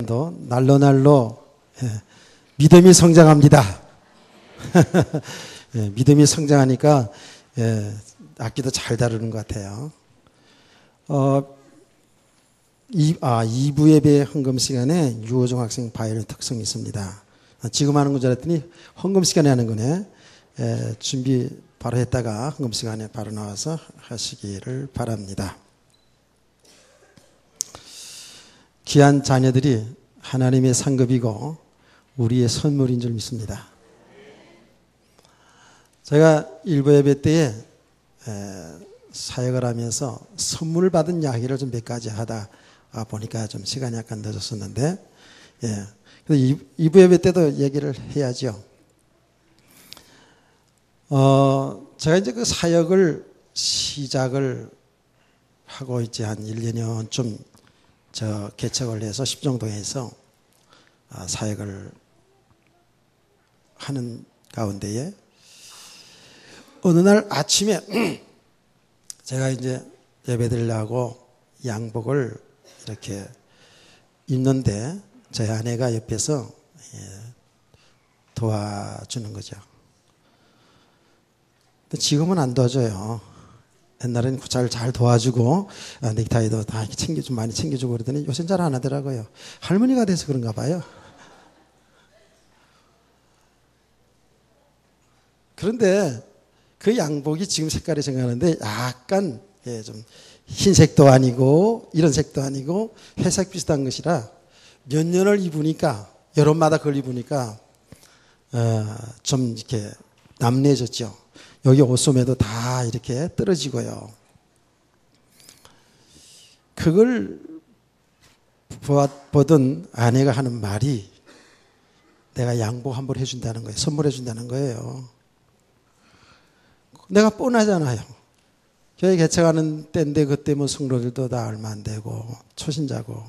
도 날로 믿음이 성장합니다. 믿음이 성장하니까 악기도 잘 다루는 것 같아요. 2부 예배 헌금 시간에 유호정 학생 바이올린 특성이 있습니다. 지금 하는 건 줄 알았더니 헌금 시간에 하는 거네. 준비 바로 했다가 헌금 시간에 바로 나와서 하시기를 바랍니다. 귀한 자녀들이 하나님의 상급이고 우리의 선물인 줄 믿습니다. 제가 일부 예배 때에 사역을 하면서 선물 받은 이야기를 좀 몇 가지 하다 보니까 좀 시간이 약간 늦었었는데, 그래서 2부 예배 때도 얘기를 해야죠. 제가 이제 그 사역을 시작을 하고 이제 한 1, 2년쯤 개척을 해서 십정동에서 사역을 하는 가운데에 어느 날 아침에 제가 이제 예배드리려고 양복을 이렇게 입는데 제 아내가 옆에서 도와주는 거죠. 근데 지금은 안 도와줘요. 옛날에는 잘 도와주고 넥타이도 다 좀 많이 챙겨주고 그러더니 요새는 잘 안 하더라고요. 할머니가 돼서 그런가 봐요. 그런데 그 양복이 지금 색깔이 생각나는데 약간 좀 흰색도 아니고 이런 색도 아니고 회색 비슷한 것이라 몇 년을 입으니까 여름마다 그걸 입으니까 좀 이렇게 남래졌죠. 여기 옷소매도 다 이렇게 떨어지고요. 그걸 보던 아내가 하는 말이 내가 양복 한 벌 해준다는 거예요. 선물해 준다는 거예요. 내가 뻔하잖아요. 교회 개척하는 때인데 그때 뭐 성도들도 다 얼마 안 되고 초신자고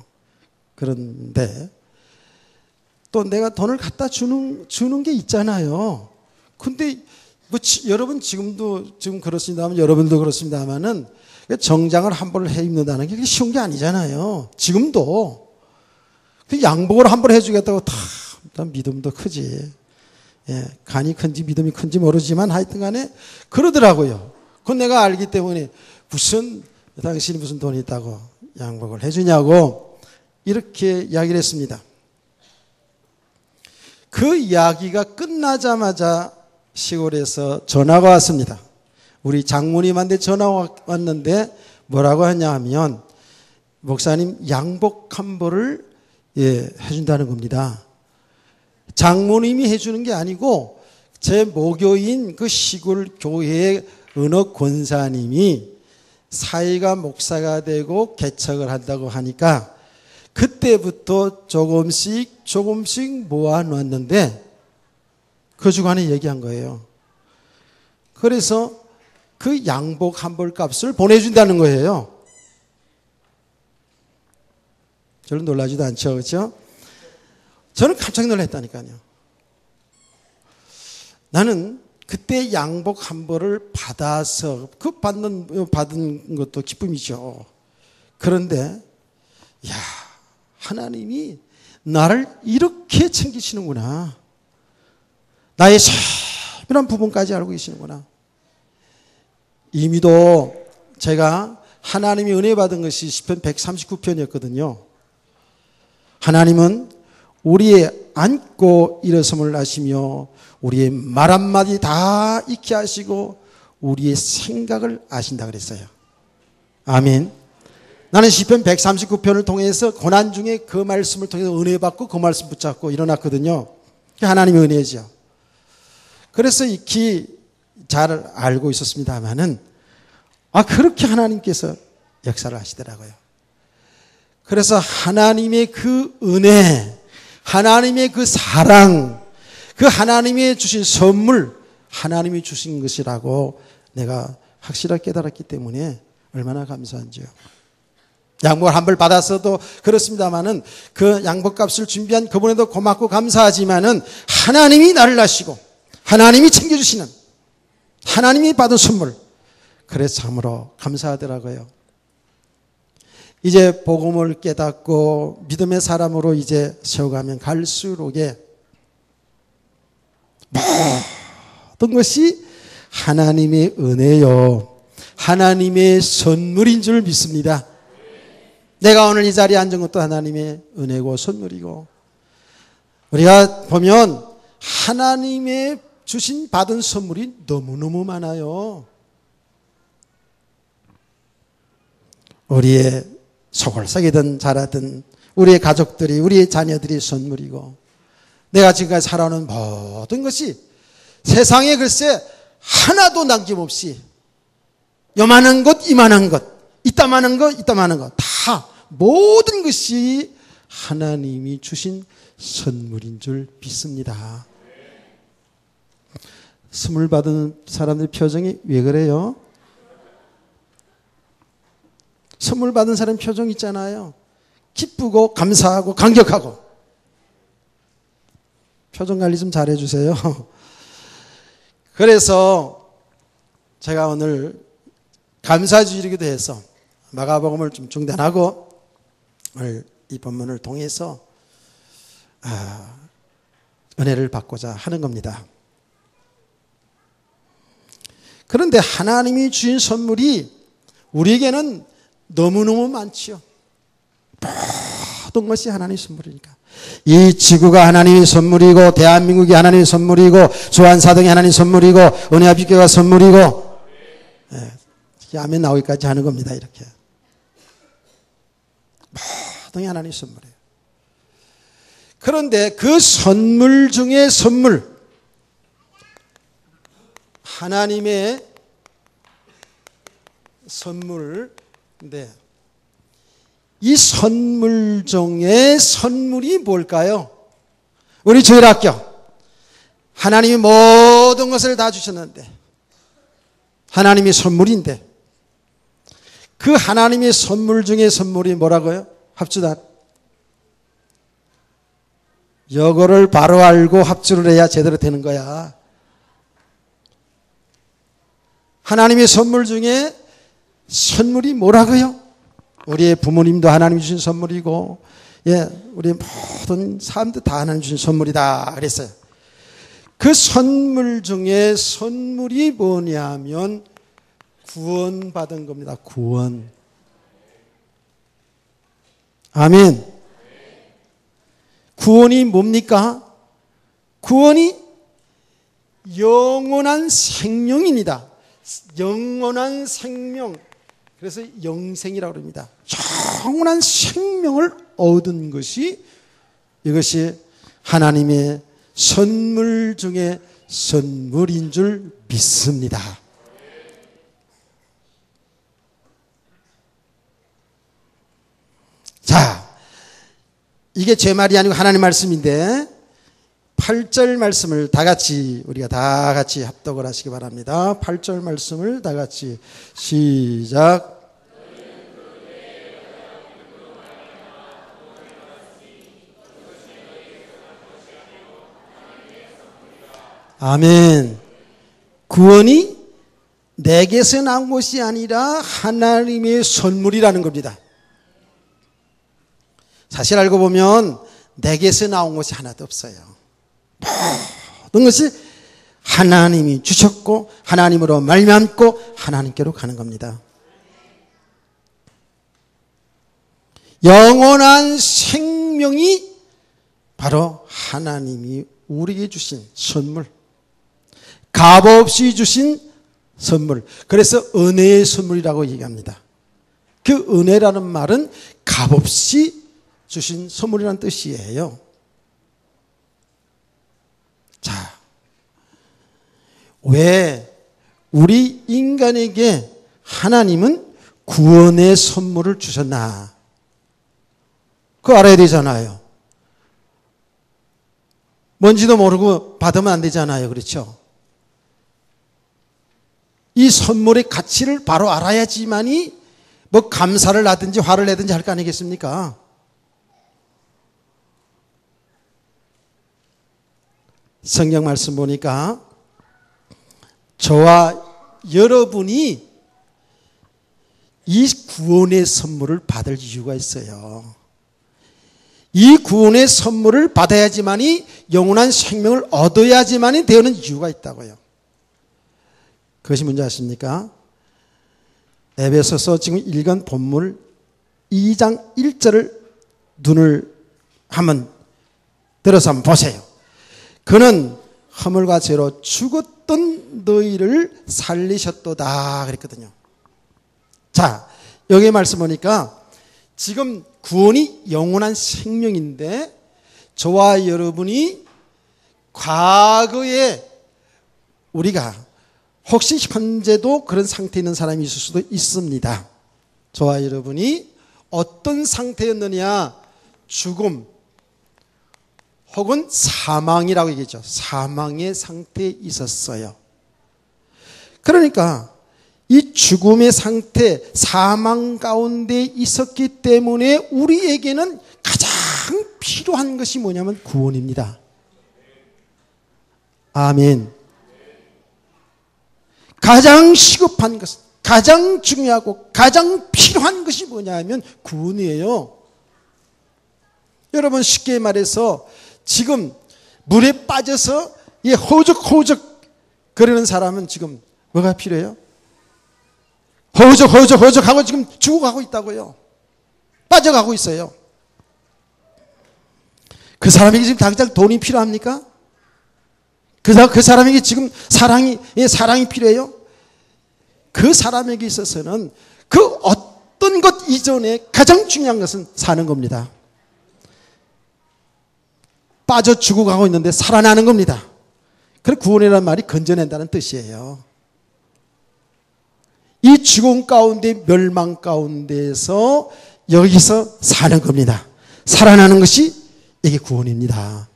그런데 또 내가 돈을 갖다 주는 게 있잖아요. 근데 뭐 여러분 지금 그렇습니다만 여러분도 그렇습니다만은 정장을 한 벌 해 입는다는 게 쉬운 게 아니잖아요. 지금도 그 양복을 한 벌 해주겠다고 다 믿음도 크지. 간이 큰지 믿음이 큰지 모르지만 하여튼간에 그러더라고요. 그건 내가 알기 때문에 당신이 무슨 돈이 있다고 양복을 해주냐고 이렇게 이야기를 했습니다. 그 이야기가 끝나자마자 시골에서 전화가 왔습니다. 우리 장모님한테 전화가 왔는데 뭐라고 하냐 하면 목사님 양복 한 벌을 해준다는 겁니다. 장모님이 해주는 게 아니고 제 모교인 그 시골 교회의 어느 권사님이 사이가 목사가 되고 개척을 한다고 하니까 그때부터 조금씩 모아놨는데 그 주간에 얘기한 거예요. 그래서 그 양복 한 벌 값을 보내준다는 거예요. 저는 놀라지도 않죠, 그렇죠? 저는 깜짝 놀랐다니까요. 나는 그때 양복 한 벌을 받아서 받은 것도 기쁨이죠. 그런데 하나님이 나를 이렇게 챙기시는구나. 나의 세밀한 부분까지 알고 계시는구나. 이미도 제가 하나님이 은혜 받은 것이 시편 139편이었거든요. 하나님은 우리의 앉고 일어섬을 아시며 우리의 말 한마디 다 익히 하시고 우리의 생각을 아신다 그랬어요. 아멘. 나는 시편 139편을 통해서 고난 중에 그 말씀을 통해서 은혜 받고 그 말씀 붙잡고 일어났거든요. 하나님의 은혜죠. 그래서 익히 잘 알고 있었습니다만은 그렇게 하나님께서 역사를 하시더라고요. 그래서 하나님의 그 은혜, 하나님의 그 사랑, 그 하나님이 주신 선물, 하나님이 주신 것이라고 내가 확실하게 깨달았기 때문에 얼마나 감사한지요. 양복을 한 벌 받았어도 그렇습니다만은 그 양복값을 준비한 그분에도 고맙고 감사하지만은 하나님이 나를 아시고 하나님이 챙겨주시는 하나님이 받은 선물, 그래서 참으로 감사하더라고요. 이제 복음을 깨닫고 믿음의 사람으로 이제 세워가면 갈수록에 모든 것이 하나님의 은혜요, 하나님의 선물인 줄 믿습니다. 내가 오늘 이 자리에 앉은 것도 하나님의 은혜고 선물이고, 우리가 보면 하나님의 주신 받은 선물이 너무너무 많아요. 우리의 속을 썩이든 자라든 우리의 가족들이, 우리의 자녀들이 선물이고, 내가 지금까지 살아오는 모든 것이 세상에 글쎄 하나도 남김없이 요만한 것, 이만한 것, 이따만한 것, 이따만한 것, 다 모든 것이 하나님이 주신 선물인 줄 믿습니다. 선물 받은 사람들 표정이 왜 그래요? 선물 받은 사람 표정 있잖아요. 기쁘고 감사하고 감격하고. 표정 관리 좀 잘해 주세요. 그래서 제가 오늘 감사주일이기도 해서 마가복음을 좀 중단하고 오늘 이 본문을 통해서 은혜를 받고자 하는 겁니다. 그런데 하나님이 주신 선물이 우리에게는 너무너무 많지요. 모든 것이 하나님의 선물이니까. 이 지구가 하나님의 선물이고, 대한민국이 하나님의 선물이고, 조한사동이 하나님의 선물이고, 은혜합교회가 선물이고, 아멘 나오기까지 하는 겁니다. 이렇게 모든 게 하나님의 선물이에요. 그런데 그 선물 중에 선물, 하나님의 선물인데, 이 선물 중에 선물이 뭘까요? 우리 주일학교, 하나님이 모든 것을 다 주셨는데, 하나님이 선물인데, 그 하나님의 선물 중에 선물이 뭐라고요? 합주단. 이거를 바로 알고 합주를 해야 제대로 되는 거야. 하나님의 선물 중에 선물이 뭐라고요? 우리의 부모님도 하나님 주신 선물이고, 우리 모든 사람들 다 하나님 주신 선물이다 그랬어요. 그 선물 중에 선물이 뭐냐면 구원받은 겁니다. 구원. 아멘. 구원이 뭡니까? 구원이 영원한 생명입니다. 영원한 생명. 그래서 영생이라고 합니다. 영원한 생명을 얻은 것이, 이것이 하나님의 선물 중에 선물인 줄 믿습니다. 자, 이게 제 말이 아니고 하나님 말씀인데 8절 말씀을 다 같이, 우리가 다 같이 합독을 하시기 바랍니다. 8절 말씀을 다 같이 시작. 아멘. 구원이 내게서 나온 것이 아니라 하나님의 선물이라는 겁니다. 사실 알고 보면 내게서 나온 것이 하나도 없어요. 모든 것이 하나님이 주셨고, 하나님으로 말미암고 하나님께로 가는 겁니다. 영원한 생명이 바로 하나님이 우리에게 주신 선물, 값없이 주신 선물. 그래서 은혜의 선물이라고 얘기합니다. 그 은혜라는 말은 값없이 주신 선물이라는 뜻이에요. 자, 왜 우리 인간에게 하나님은 구원의 선물을 주셨나? 그거 알아야 되잖아요. 뭔지도 모르고 받으면 안 되잖아요. 그렇죠? 이 선물의 가치를 바로 알아야지만이 뭐 감사를 하든지 화를 내든지 할 거 아니겠습니까? 성경 말씀 보니까 저와 여러분이 이 구원의 선물을 받을 이유가 있어요. 이 구원의 선물을 받아야지만이 영원한 생명을 얻어야지만이 되는 이유가 있다고요. 그것이 뭔지 아십니까? 에베소서 지금 읽은 본문 2장 1절을 눈을 한번 들어서 한번 보세요. 그는 허물과 죄로 죽었던 너희를 살리셨도다 그랬거든요. 자, 여기 말씀 보니까 지금 구원이 영원한 생명인데 저와 여러분이 과거에 우리가 혹시 현재도 그런 상태에 있는 사람이 있을 수도 있습니다. 저와 여러분이 어떤 상태였느냐? 죽음 혹은 사망이라고 얘기했죠. 사망의 상태에 있었어요. 그러니까 이 죽음의 상태, 사망 가운데 있었기 때문에 우리에게는 가장 필요한 것이 뭐냐면 구원입니다. 아멘. 가장 시급한 것, 가장 중요하고 가장 필요한 것이 뭐냐면 구원이에요. 여러분 쉽게 말해서 지금 물에 빠져서 허우적허우적 거리는 사람은 지금 뭐가 필요해요? 허우적 하고 지금 죽어가고 있다고요. 빠져가고 있어요. 그 사람에게 지금 당장 돈이 필요합니까? 그 사람에게 지금 사랑이 필요해요? 그 사람에게 있어서는 그 어떤 것 이전에 가장 중요한 것은 사는 겁니다. 빠져 죽어가고 있는데 살아나는 겁니다. 그래서 구원이라는 말이 건져낸다는 뜻이에요. 이 죽음 가운데 멸망 가운데서 여기서 사는 겁니다. 살아나는 것이 이게 구원입니다.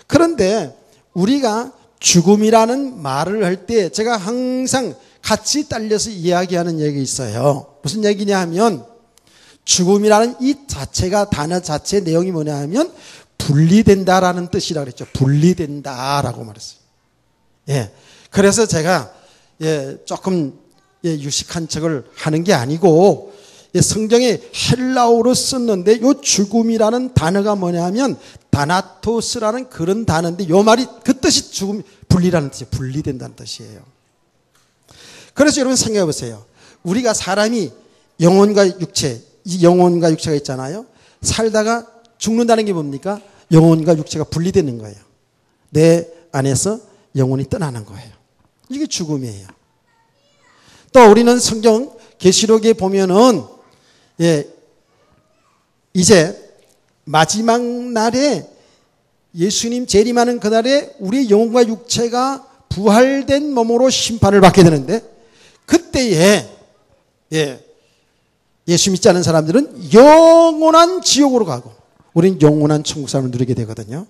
그런데 우리가 죽음이라는 말을 할 때 제가 항상 같이 딸려서 이야기하는 얘기 있어요. 무슨 얘기냐 하면 죽음이라는 이 자체가 단어 자체 내용이 뭐냐 하면 분리된다라는 뜻이라고 그랬죠. 분리된다라고 말했어요. 예. 그래서 제가 조금 유식한 척을 하는 게 아니고 성경에 헬라어로 썼는데 요 죽음이라는 단어가 뭐냐면 다나토스라는 그런 단어인데 요 말이 그 뜻이 죽음 분리라는 뜻이에요. 분리된다는 뜻이에요. 그래서 여러분 생각해 보세요. 우리가 사람이 영혼과 육체, 이 영혼과 육체가 있잖아요. 살다가 죽는다는 게 뭡니까? 영혼과 육체가 분리되는 거예요. 내 안에서 영혼이 떠나는 거예요. 이게 죽음이에요. 또 우리는 성경 계시록에 보면은 이제 마지막 날에 예수님 재림하는 그날에 우리 영혼과 육체가 부활된 몸으로 심판을 받게 되는데 그때에 예수 믿지 않은 사람들은 영원한 지옥으로 가고 우리는 영원한 천국 삶을 누리게 되거든요.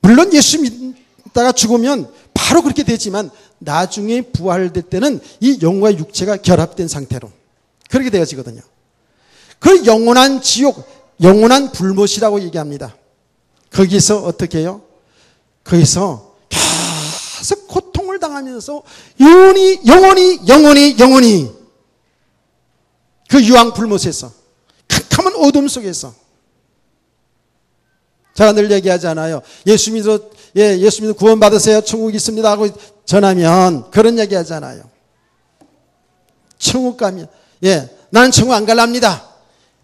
물론 예수 믿다가 죽으면 바로 그렇게 되지만 나중에 부활될 때는 이 영과 육체가 결합된 상태로 그렇게 되어지거든요. 그 영원한 지옥, 영원한 불못이라고 얘기합니다. 거기서 어떻게 해요? 거기서 계속 고통을 당하면서 영원히 그 유황 불못에서 캄캄한 어둠 속에서 제가 늘 얘기하잖아요. 예수 믿어 구원 받으세요. 천국 있습니다 하고 전하면 그런 얘기 하잖아요. 천국 가면 나는 천국 안 갈랍니다.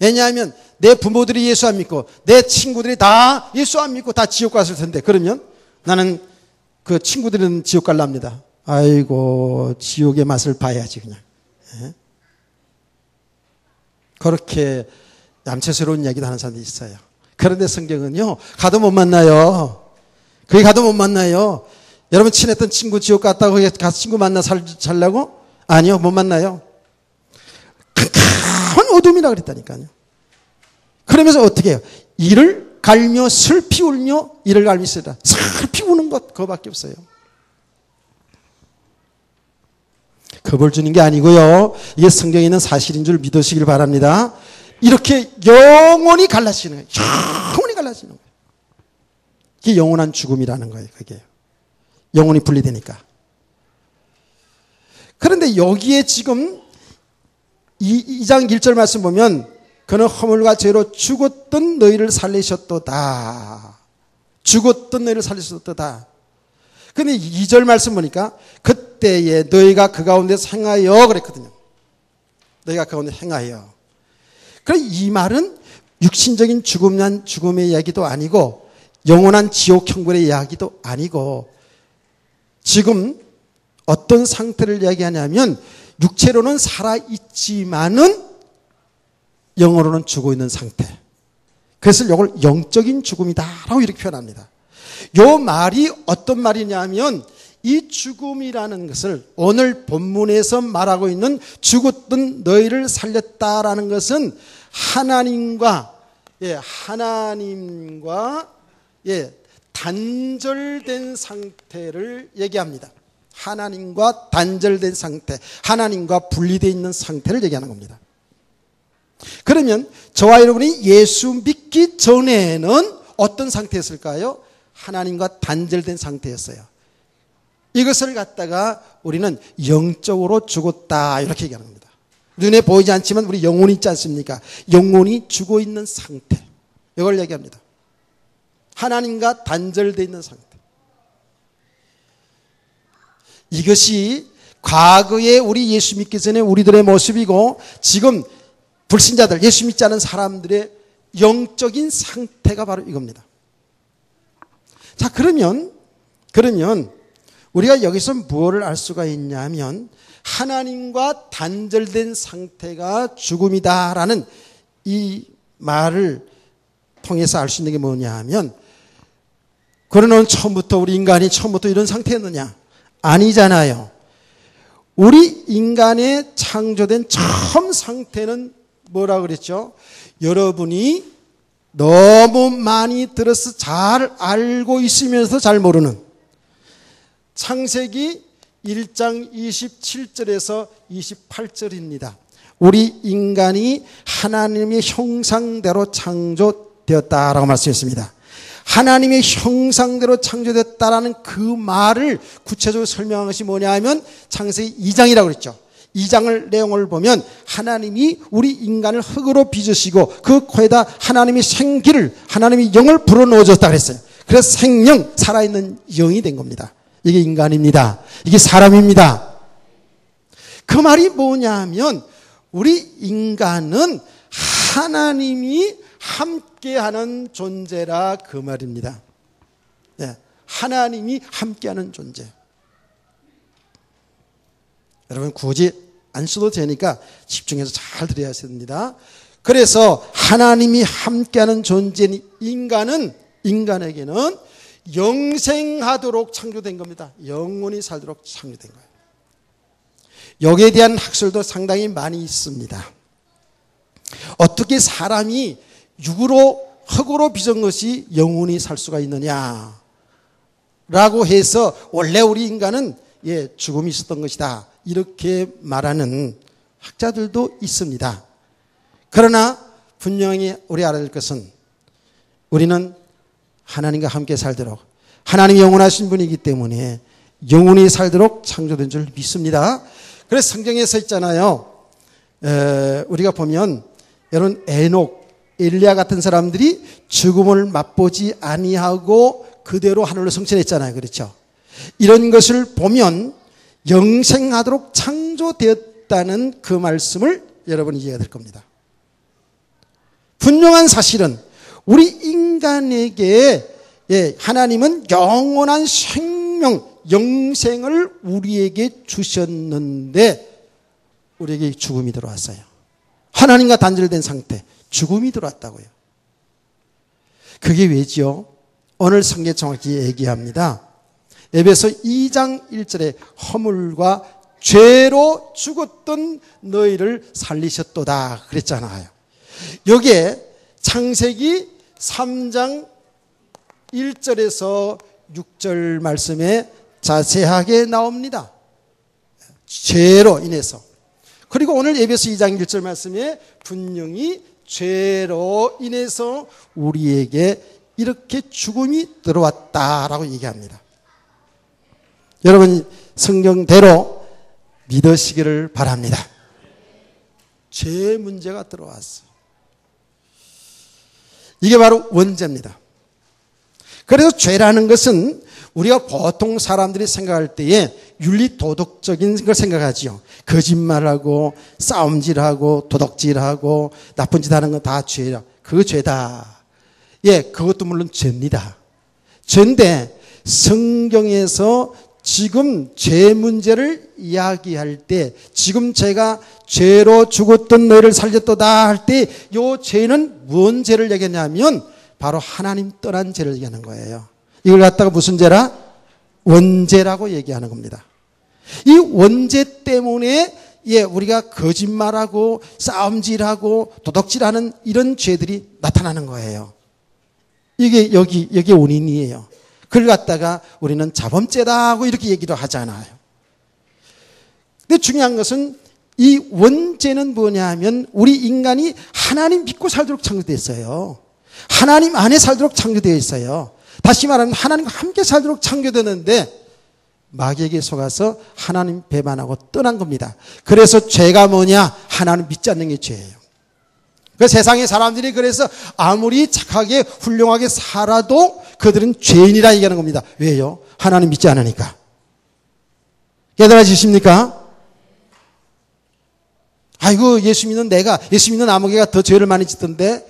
왜냐하면 내 부모들이 예수 안 믿고 내 친구들이 다 예수 안 믿고 다 지옥 갔을 텐데 그러면 나는 그 친구들은 지옥 갈랍니다. 아이고 지옥의 맛을 봐야지 그냥. 그렇게 얌체스러운 얘기도 하는 사람들이 있어요. 그런데 성경은요 가도 못 만나요. 거기 가도 못 만나요. 여러분 친했던 친구 지옥 갔다고 가서 친구 만나 살라고? 아니요 못 만나요. 캄캄한 어둠이라 그랬다니까요. 그러면서 어떻게 해요? 이를 갈며 슬피 울며 이를 갈며 쓰다. 슬피 우는 것 그거밖에 없어요. 겁을 주는 게 아니고요. 이게 성경에 있는 사실인 줄 믿으시길 바랍니다. 이렇게 영원히 갈라지는 거예요. 영원히 갈라지는 거예요. 이게 영원한 죽음이라는 거예요. 그게 영원히 분리되니까. 그런데 여기에 지금 2장 1절 말씀 보면 그는 허물과 죄로 죽었던 너희를 살리셨도다. 죽었던 너희를 살리셨도다. 근데 2절 말씀 보니까 그때에 너희가 그 가운데서 행하여 그랬거든요. 너희가 그 가운데 행하여. 그럼 이 말은 육신적인 죽음의 이야기도 아니고 영원한 지옥 형벌의 이야기도 아니고 지금 어떤 상태를 이야기하냐면 육체로는 살아있지만은 영어로는 죽어 있는 상태. 그래서 이걸 영적인 죽음이다라고 이렇게 표현합니다. 이 말이 어떤 말이냐면 이 죽음이라는 것을 오늘 본문에서 말하고 있는 죽었던 너희를 살렸다라는 것은 하나님과 단절된 상태를 얘기합니다. 하나님과 단절된 상태, 하나님과 분리되어 있는 상태를 얘기하는 겁니다. 그러면 저와 여러분이 예수 믿기 전에는 어떤 상태였을까요? 하나님과 단절된 상태였어요. 이것을 갖다가 우리는 영적으로 죽었다 이렇게 얘기하는 겁니다. 눈에 보이지 않지만 우리 영혼이 있지 않습니까? 영혼이 죽어 있는 상태, 이걸 얘기합니다. 하나님과 단절되어 있는 상태. 이것이 과거에 우리 예수 믿기 전에 우리들의 모습이고 지금 불신자들, 예수 믿지 않은 사람들의 영적인 상태가 바로 이겁니다. 자, 그러면 우리가 여기서 무엇을 알 수가 있냐면 하나님과 단절된 상태가 죽음이다라는 이 말을 통해서 알 수 있는 게 뭐냐 하면 그러는 처음부터 우리 인간이 처음부터 이런 상태였느냐? 아니잖아요. 우리 인간의 창조된 처음 상태는 뭐라 그랬죠? 여러분이 너무 많이 들어서 잘 알고 있으면서 잘 모르는 창세기 1장 27절에서 28절입니다. 우리 인간이 하나님의 형상대로 창조되었다라고 말씀했습니다. 하나님의 형상대로 창조됐다라는 그 말을 구체적으로 설명한 것이 뭐냐 하면 창세기 2장이라고 그랬죠. 2장을 내용을 보면 하나님이 우리 인간을 흙으로 빚으시고 그 코에다 하나님의 생기를, 하나님의 영을 불어넣어줬다 그랬어요. 그래서 생명, 살아있는 영이 된 겁니다. 이게 인간입니다. 이게 사람입니다. 그 말이 뭐냐면 우리 인간은 하나님이 함께하는 존재라 그 말입니다. 네, 하나님이 함께하는 존재. 여러분 굳이 안 써도 되니까 집중해서 잘 들어야 됩니다. 그래서 하나님이 함께하는 존재인 인간에게는 영생하도록 창조된 겁니다. 영원히 살도록 창조된 거예요. 여기에 대한 학설도 상당히 많이 있습니다. 어떻게 사람이 흙으로 빚은 것이 영원히 살 수가 있느냐 라고 해서 원래 우리 인간은 죽음이 있었던 것이다 이렇게 말하는 학자들도 있습니다. 그러나 분명히 우리 알아야 될 것은 우리는 하나님과 함께 살도록, 하나님이 영원하신 분이기 때문에 영원히 살도록 창조된 줄 믿습니다. 그래서 성경에 써 있잖아요. 우리가 보면 여러분 에녹, 엘리야 같은 사람들이 죽음을 맛보지 아니하고 그대로 하늘로 승천했잖아요. 그렇죠? 이런 것을 보면 영생하도록 창조되었다는 그 말씀을 여러분이 이해가 될 겁니다. 분명한 사실은 우리 인간에게 하나님은 영원한 생명, 영생을 우리에게 주셨는데 우리에게 죽음이 들어왔어요. 하나님과 단절된 상태, 죽음이 들어왔다고요. 그게 왜지요? 오늘 성경에 정확히 얘기합니다. 에베소 2장 1절에 허물과 죄로 죽었던 너희를 살리셨도다 그랬잖아요. 여기에 창세기 3장 1절에서 6절 말씀에 자세하게 나옵니다. 죄로 인해서. 그리고 오늘 에베소 2장 1절 말씀에 분명히 죄로 인해서 우리에게 이렇게 죽음이 들어왔다라고 얘기합니다. 여러분 성경대로 믿으시기를 바랍니다. 죄 문제가 들어왔어요. 이게 바로 원죄입니다. 그래서 죄라는 것은 우리가 보통 사람들이 생각할 때에 윤리도덕적인 걸 생각하지요. 거짓말하고 싸움질하고 도덕질하고 나쁜 짓 하는 건 다 죄라. 그거 죄다. 예, 그것도 물론 죄입니다. 죄인데 성경에서 지금 죄 문제를 이야기할 때 지금 제가 죄로 죽었던 너희를 살렸도다 할 때 이 죄는 무슨 죄를 얘기하냐면 바로 하나님 떠난 죄를 얘기하는 거예요. 이걸 갖다가 무슨 죄라? 원죄라고 얘기하는 겁니다. 이 원죄 때문에 우리가 거짓말하고 싸움질하고 도덕질하는 이런 죄들이 나타나는 거예요. 이게 원인이에요. 그걸 갖다가 우리는 자범죄다 하고 이렇게 얘기도 하잖아요. 근데 중요한 것은 이 원죄는 뭐냐 하면 우리 인간이 하나님 믿고 살도록 창조되어 있어요. 하나님 안에 살도록 창조되어 있어요. 다시 말하면 하나님과 함께 살도록 창조되는데 마귀에게 속아서 하나님 배반하고 떠난 겁니다. 그래서 죄가 뭐냐? 하나님 믿지 않는 게 죄예요. 그 세상의 사람들이 그래서 아무리 착하게 훌륭하게 살아도 그들은 죄인이라 얘기하는 겁니다. 왜요? 하나님 믿지 않으니까. 깨달아지십니까? 아이고 예수 믿는 아무개가 더 죄를 많이 짓던데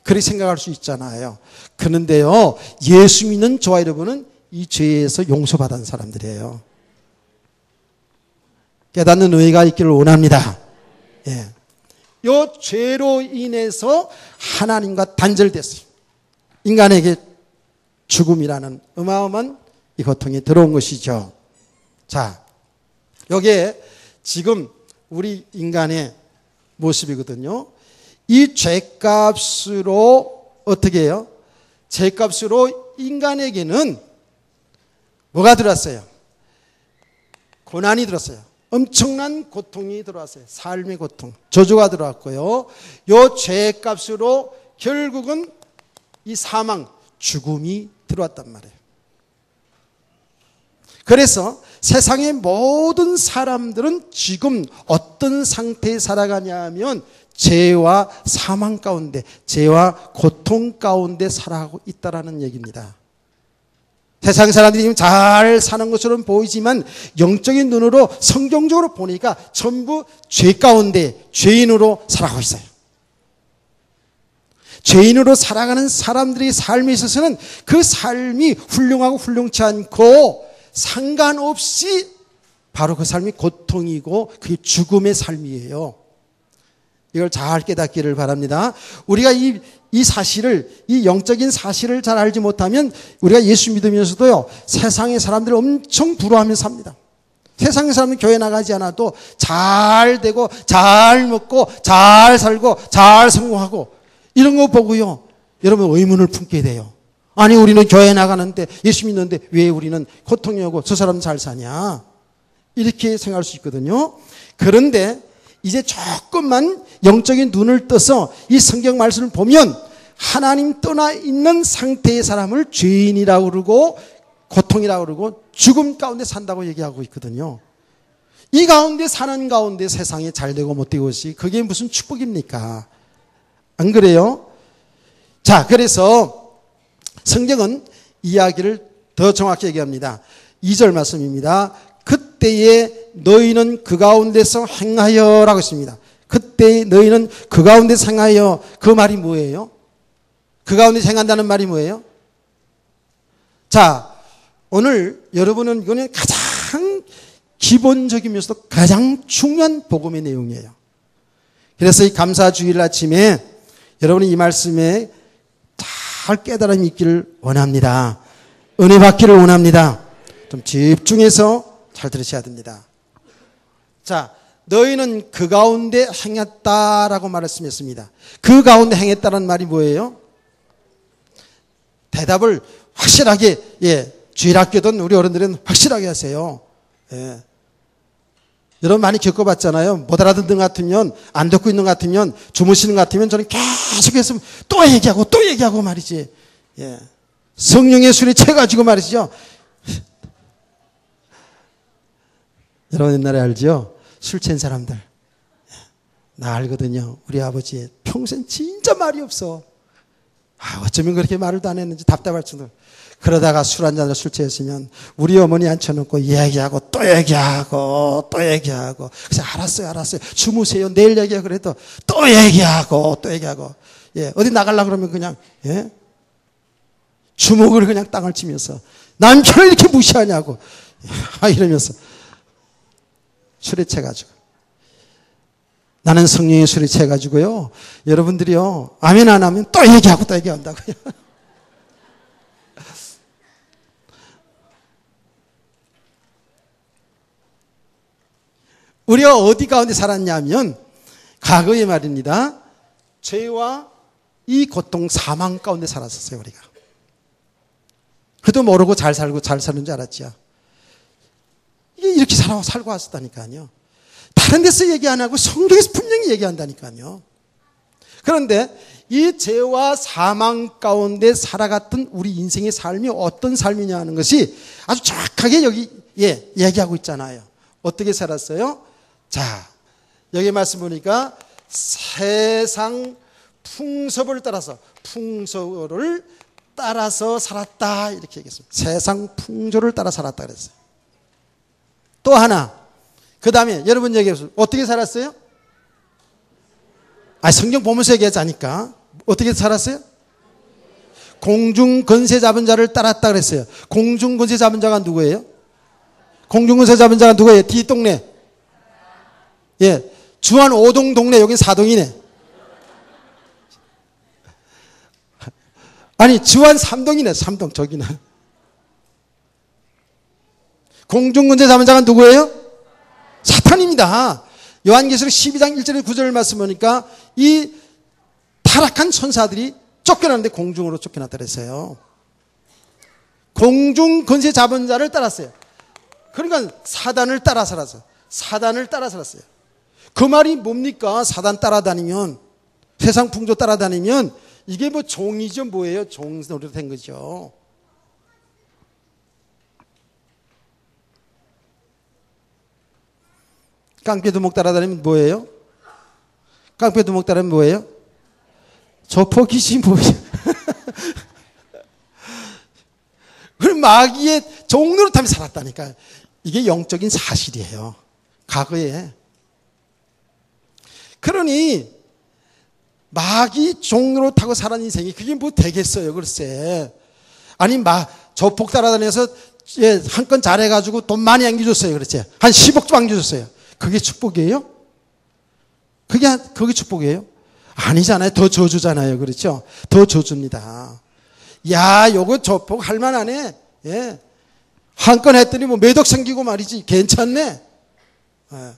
그렇게 생각할 수 있잖아요. 그런데요 예수 믿는 저와 여러분은 이 죄에서 용서받은 사람들이에요. 깨닫는 의가 있기를 원합니다. 이 죄로 인해서 하나님과 단절됐어요. 인간에게 죽음이라는 어마어마한 이 고통이 들어온 것이죠. 자, 여기에 지금 우리 인간의 모습이거든요. 이 죄값으로 어떻게 해요? 죄값으로 인간에게는 뭐가 들어왔어요? 고난이 들었어요. 엄청난 고통이 들어왔어요. 삶의 고통, 저주가 들어왔고요. 이 죄값으로 결국은 이 사망, 죽음이 들어왔단 말이에요. 그래서 세상의 모든 사람들은 지금 어떤 상태에 살아가냐 하면 죄와 사망 가운데, 죄와 고통 가운데 살아가고 있다는 얘기입니다. 세상 사람들이 지금 잘 사는 것처럼 보이지만 영적인 눈으로 성경적으로 보니까 전부 죄 가운데 죄인으로 살아가고 있어요. 죄인으로 살아가는 사람들의 삶에 있어서는 그 삶이 훌륭하고 훌륭치 않고 상관없이 바로 그 삶이 고통이고 그게 죽음의 삶이에요. 이걸 잘 깨닫기를 바랍니다. 우리가 이 사실을, 이 영적인 사실을 잘 알지 못하면 우리가 예수 믿으면서도요, 세상의 사람들을 엄청 부러워하면서 삽니다. 세상의 사람은 교회 나가지 않아도 잘 되고, 잘 먹고, 잘 살고, 잘 성공하고, 이런 거 보고요, 여러분 의문을 품게 돼요. 아니, 우리는 교회 나가는데, 예수 믿는데 왜 우리는 고통이 오고 저 사람은 잘 사냐? 이렇게 생각할 수 있거든요. 그런데 이제 조금만 영적인 눈을 떠서 이 성경 말씀을 보면 하나님 떠나 있는 상태의 사람을 죄인이라고 그러고 고통이라고 그러고 죽음 가운데 산다고 얘기하고 있거든요. 이 가운데 사는 가운데 세상에 잘 되고 못 되고 것이 그게 무슨 축복입니까? 안 그래요? 자, 그래서 성경은 이야기를 더 정확히 얘기합니다. 2절 말씀입니다. 그때에 너희는 그 가운데서 행하여 라고 했습니다. 그때 너희는 그 가운데서 행하여. 그 말이 뭐예요? 그 가운데서 행한다는 말이 뭐예요? 자, 오늘 여러분은 이거는 가장 기본적이면서도 가장 중요한 복음의 내용이에요. 그래서 이 감사 주일 아침에 여러분이 이 말씀에 잘 깨달음이 있기를 원합니다. 은혜 받기를 원합니다. 좀 집중해서 잘 들으셔야 됩니다. 자, 너희는 그 가운데 행했다라고 말씀했습니다. 그 가운데 행했다는 말이 뭐예요? 대답을 확실하게, 주일 학교든 우리 어른들은 확실하게 하세요. 여러분 많이 겪어봤잖아요. 못 알아듣는 것 같으면, 안 듣고 있는 것 같으면, 주무시는 것 같으면 저는 계속해서 또 얘기하고 말이지. 성령의 술에 채가지고 말이죠. 여러분 옛날에 알죠? 술 취한 사람들. 나 알거든요. 우리 아버지 평생 진짜 말이 없어. 어쩌면 그렇게 말을 안 했는지 답답할 정도. 그러다가 술 한잔을 술 취했으면 우리 어머니 앉혀놓고 얘기하고 또 얘기하고 또 얘기하고. 그래서 알았어요. 주무세요. 내일 얘기하고 그래도 또 얘기하고 또 얘기하고. 예, 어디 나가려고 그러면 그냥, 예? 주먹을 그냥 땅을 치면서 남편을 이렇게 무시하냐고. 이러면서 술에 취해가지고. 나는 성령의 술에 취해가지고요. 여러분들이요. 아멘 안 하면 또 얘기하고 또 얘기한다고요. 우리가 어디 가운데 살았냐면 과거의 말입니다. 죄와 이 고통 사망 가운데 살았었어요. 우리가. 그래도 모르고 잘 살고 잘 사는 줄 알았죠. 이렇게 살고 왔었다니까요. 다른 데서 얘기 안 하고 성경에서 분명히 얘기한다니까요. 그런데 이 죄와 사망 가운데 살아갔던 우리 인생의 삶이 어떤 삶이냐 하는 것이 아주 정확하게 여기 얘기하고 있잖아요. 어떻게 살았어요? 자, 여기 말씀 보니까 세상 풍습을 따라서 살았다 이렇게 얘기했습니다. 세상 풍조를 따라 살았다 그랬어요. 또 하나, 그 다음에 여러분 얘기해보세요. 어떻게 살았어요? 성경 보면서 얘기하자니까. 어떻게 살았어요? 공중 권세 잡은 자를 따랐다 그랬어요. 공중 권세 잡은 자가 누구예요? 공중 권세 잡은 자가 누구예요? 뒷동네. 예, 주한 5동 동네, 여긴 4동이네. 아니, 주한 3동이네, 3동, 저기는. 공중권세 잡은 자가 누구예요? 사탄입니다. 요한계시록 12장 1절에 9절 말씀 보니까 이 타락한 천사들이 쫓겨났는데 공중으로 쫓겨났다 그랬어요. 공중권세 잡은 자를 따랐어요. 그러니까 사단을 따라 살았어요. 그 말이 뭡니까? 사단 따라다니면, 세상 풍조 따라다니면 이게 뭐 종이죠, 뭐예요? 종노릇 된 거죠. 깡패두목 따라다니면 뭐예요? 깡패두목 따라다니면 뭐예요? 조폭이지 뭐예요? 그럼 마귀의 종노릇하며 살았다니까. 이게 영적인 사실이에요. 과거에. 그러니 마귀 종노릇하고 살아온 인생이 그게 뭐 되겠어요, 글쎄. 아니 조폭 따라다녀서 한 건 잘해가지고 돈 많이 안겨줬어요, 그렇지? 한 10억 좀 안겨줬어요. 그게 축복이에요? 그게 축복이에요? 아니잖아요. 더 저주잖아요, 그렇죠? 더 저주입니다. 야, 요거 조폭 할만하네. 예. 한 건 했더니 뭐 매덕 생기고 말이지. 괜찮네. 예.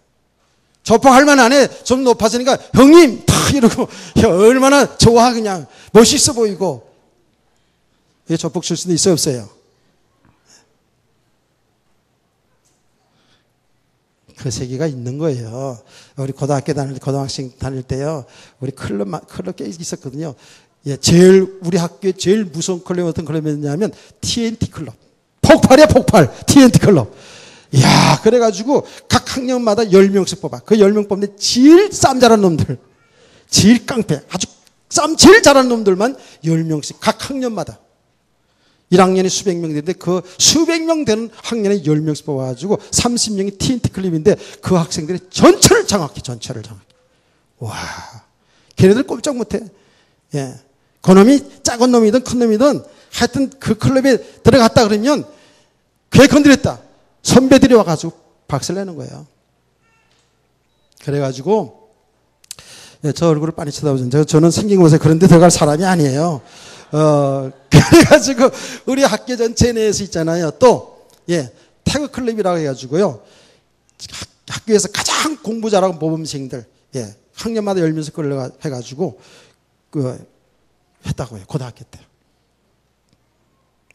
조폭 할만하네. 좀 높아지니까 형님 탁 이러고 얼마나 좋아 그냥 멋있어 보이고. 이게 조폭 출신도 있어요, 없어요? 그 세계가 있는 거예요. 우리 고등학생 다닐 때요. 우리 클럽 꽤 있었거든요. 예, 우리 학교에 제일 무서운 클럽이 어떤 클럽이었냐면 TNT 클럽. 폭발이야, 폭발. TNT 클럽. 이야, 그래가지고 각 학년마다 10명씩 뽑아. 그 10명 뽑는데 제일 쌈 잘하는 놈들, 제일 깡패, 아주 쌈 제일 잘하는 놈들만 10명씩 각 학년마다. 1학년에 수백 명 되는데 그 수백 명 되는 학년에 10명씩 뽑아가지고 30명이 TNT 클럽인데 그 학생들이 전체를 장악해. 와, 걔네들 꼼짝 못해. 예. 그놈이 작은 놈이든 큰 놈이든 하여튼 그 클럽에 들어갔다 그러면 걔 건드렸다. 선배들이 와가지고 박살 내는 거예요. 그래가지고 저 얼굴을 빤히 쳐다보죠. 저는 생긴 곳에 그런 데 들어갈 사람이 아니에요. 그래가지고 우리 학교 전체 내에서 있잖아요. 또 태그 클럽이라고 해가지고요. 학교에서 가장 공부 잘하고 모범생들 학년마다 열면서 끌려 해가지고 했다고요. 고등학교 때.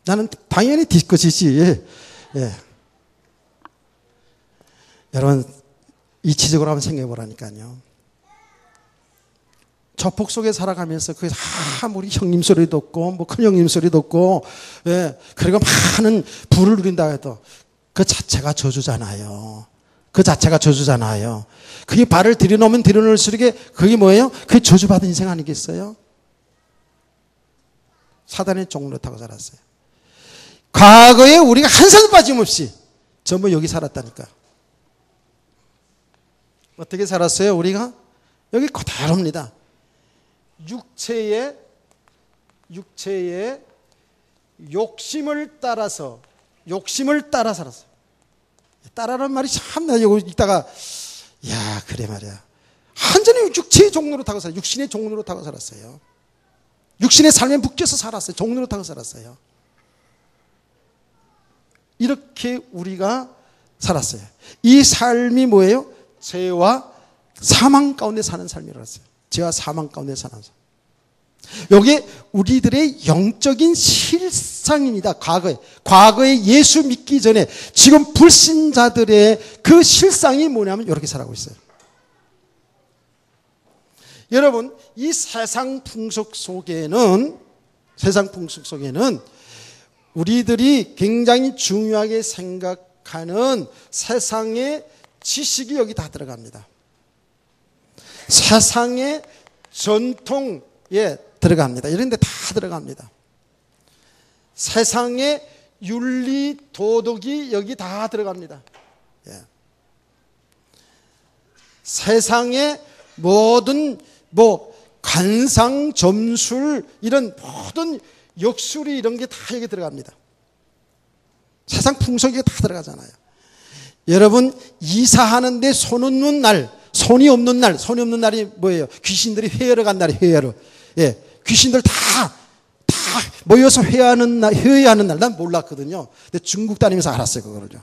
나는 당연히 뒤끝이지. 여러분 이치적으로 한번 생각해 보라니까요. 조폭 속에 살아가면서 그 우리 형님 소리도 없고 뭐 큰형님 소리도 없고 그리고 많은 부를 누린다 해도 그 자체가 저주잖아요. 그 자체가 저주잖아요. 그게 발을 들여놓으면 들여놓을수록 그게 뭐예요? 그게 저주받은 인생 아니겠어요? 사단의 종로 타고 살았어요. 과거에 우리가 한 살도 빠짐없이 전부 여기 살았다니까. 어떻게 살았어요? 우리가 여기 그대로입니다. 육체의 욕심을 따라서 살았어요. 따라라는 말이 참 나 여기 있다가 야 그래 말이야. 완전히 육체의 종로로 타고 살았어요. 육신의 종로로 타고 살았어요. 육신의 삶에 묶여서 살았어요. 종로로 타고 살았어요. 이렇게 우리가 살았어요. 이 삶이 뭐예요? 죄와 사망 가운데 사는 삶이라고 했어요. 죄와 사망 가운데 사는 삶. 여기 우리들의 영적인 실상입니다. 과거에 예수 믿기 전에 지금 불신자들의 그 실상이 뭐냐면 이렇게 살아가고 있어요. 여러분, 이 세상 풍속 속에는 우리들이 굉장히 중요하게 생각하는 세상의 지식이 여기 다 들어갑니다. 세상의 전통에 들어갑니다. 이런 데 다 들어갑니다. 세상의 윤리, 도덕이 여기 다 들어갑니다. 예. 세상의 모든 관상, 점술 이런 모든 역술이 이런 게 다 여기 들어갑니다. 세상 풍속이 다 들어가잖아요. 여러분 이사하는데 손 없는 날, 손이 없는 날이 뭐예요? 귀신들이 회의하러 간 날이 회의하러. 예, 귀신들 다 모여서 회의하는 날, 난 몰랐거든요. 근데 중국 다니면서 알았어요, 그거를요.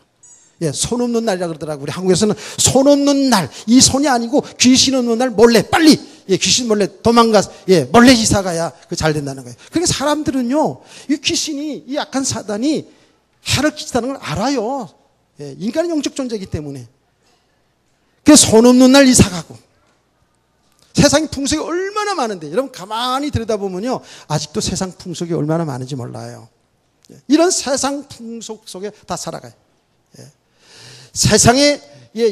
예, 손 없는 날이라 그러더라고요. 우리 한국에서는 손 없는 날, 이 손이 아니고 귀신 없는 날 몰래 빨리, 예, 귀신 몰래 도망가서, 예, 몰래 이사 가야 그 잘 된다는 거예요. 그러니까 사람들은요, 이 귀신이, 이 악한 사단이 해를 끼친다는 걸 알아요. 예, 인간은 영적 존재이기 때문에. 그래서 손 없는 날 이사 가고. 세상 풍속이 얼마나 많은데, 여러분 가만히 들여다보면요, 아직도 세상 풍속이 얼마나 많은지 몰라요. 예, 이런 세상 풍속 속에 다 살아가요. 예. 세상의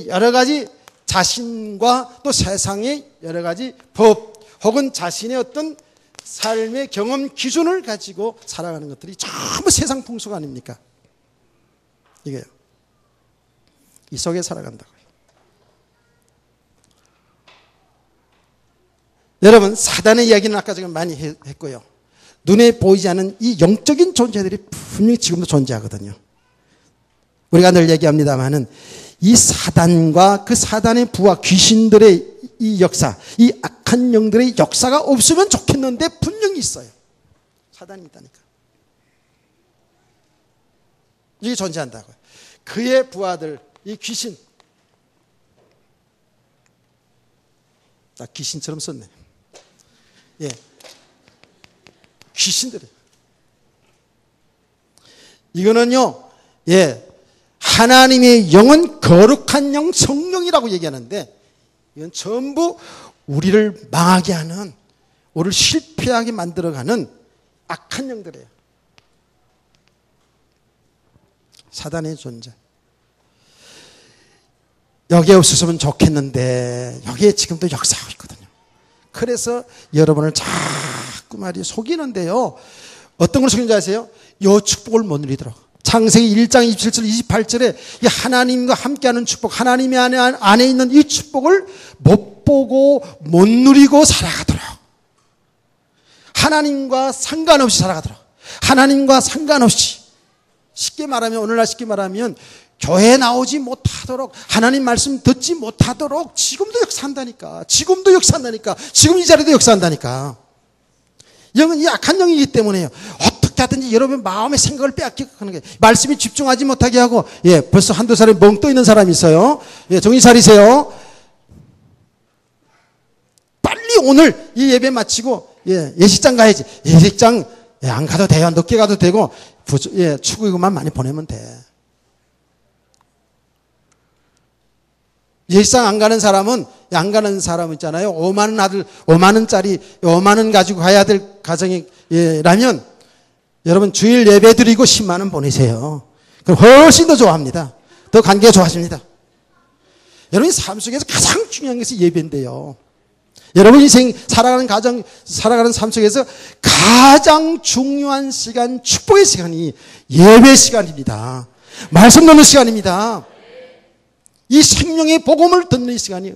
여러 가지 자신과 또 세상의 여러 가지 법 혹은 자신의 어떤 삶의 경험 기준을 가지고 살아가는 것들이 전부 세상 풍속 아닙니까? 이게요. 이 속에 살아간다고요. 여러분 사단의 이야기는 아까 제가 많이 했고요. 눈에 보이지 않는 이 영적인 존재들이 분명히 지금도 존재하거든요. 우리가 늘 얘기합니다마는 이 사단과 그 사단의 부하 귀신들의 이 역사, 이 악한 영들의 역사가 없으면 좋겠는데 분명히 있어요. 사단이 있다니까. 이게 존재한다고요. 그의 부하들, 이 귀신. 나 귀신처럼 썼네. 예. 귀신들이. 이거는요, 예. 하나님의 영은 거룩한 영, 성령이라고 얘기하는데 이건 전부 우리를 망하게 하는, 우리를 실패하게 만들어가는 악한 영들이에요. 사단의 존재. 여기에 없었으면 좋겠는데 여기에 지금도 역사하고 있거든요. 그래서 여러분을 자꾸 말이 속이는데요. 어떤 걸 속이는지 아세요? 요 축복을 못 누리도록. 창세기 1장 27절 28절에 이 하나님과 함께하는 축복, 하나님의 안에 있는 이 축복을 못 보고 못 누리고 살아가도록, 하나님과 상관없이 살아가도록, 하나님과 상관없이, 쉽게 말하면, 오늘날 쉽게 말하면 교회에 나오지 못하도록, 하나님 말씀 듣지 못하도록 지금도 역사한다니까. 지금도 역사한다니까. 지금 이 자리도 역사한다니까. 영은 이 악한 영이기 때문에요. 어떻게 하든지 여러분 마음의 생각을 빼앗기고 하는 게, 말씀이 집중하지 못하게 하고, 예, 벌써 한두 사람이 멍 떠 있는 사람이 있어요. 예, 정신 차리세요. 빨리 오늘 이 예배 마치고, 예, 예식장 가야지. 예식장, 예, 안 가도 돼요. 늦게 가도 되고, 예, 축의금만 많이 보내면 돼. 예식장 안 가는 사람은, 안 가는 사람 있잖아요. 5만 원 5만 원짜리, 5만 원 가지고 가야 될 가정이라면, 여러분 주일 예배 드리고 10만 원 보내세요. 그럼 훨씬 더 좋아합니다. 더 관계가 좋아집니다. 여러분 삶 속에서 가장 중요한 것이 예배인데요. 여러분 인생 살아가는 삶 속에서 가장 중요한 시간, 축복의 시간이 예배 시간입니다. 말씀 듣는 시간입니다. 이 생명의 복음을 듣는 시간이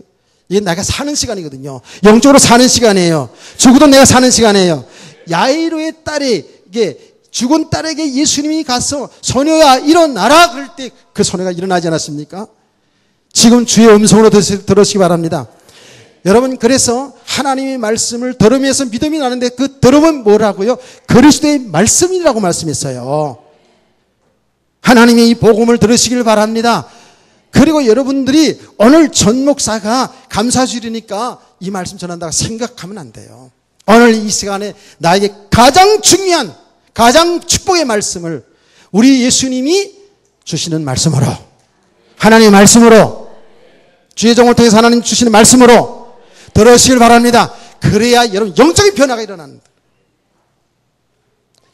이게 내가 사는 시간이거든요. 영적으로 사는 시간이에요. 죽어도 내가 사는 시간이에요. 야이로의 딸이 이게 죽은 딸에게 예수님이 가서 소녀야 일어나라 그럴 때 그 소녀가 일어나지 않았습니까? 지금 주의 음성으로 들으시기 바랍니다. 여러분 그래서 하나님의 말씀을 들으면서 믿음이 나는데 그 들음은 뭐라고요? 그리스도의 말씀이라고 말씀했어요. 하나님의 이 복음을 들으시길 바랍니다. 그리고 여러분들이 오늘 전 목사가 감사주일이니까 이 말씀 전한다고 생각하면 안 돼요. 오늘 이 시간에 나에게 가장 중요한 가장 축복의 말씀을 우리 예수님이 주시는 말씀으로 하나님의 말씀으로 주의 종을 통해서 하나님 주시는 말씀으로 들으시길 바랍니다. 그래야 여러분 영적인 변화가 일어납니다.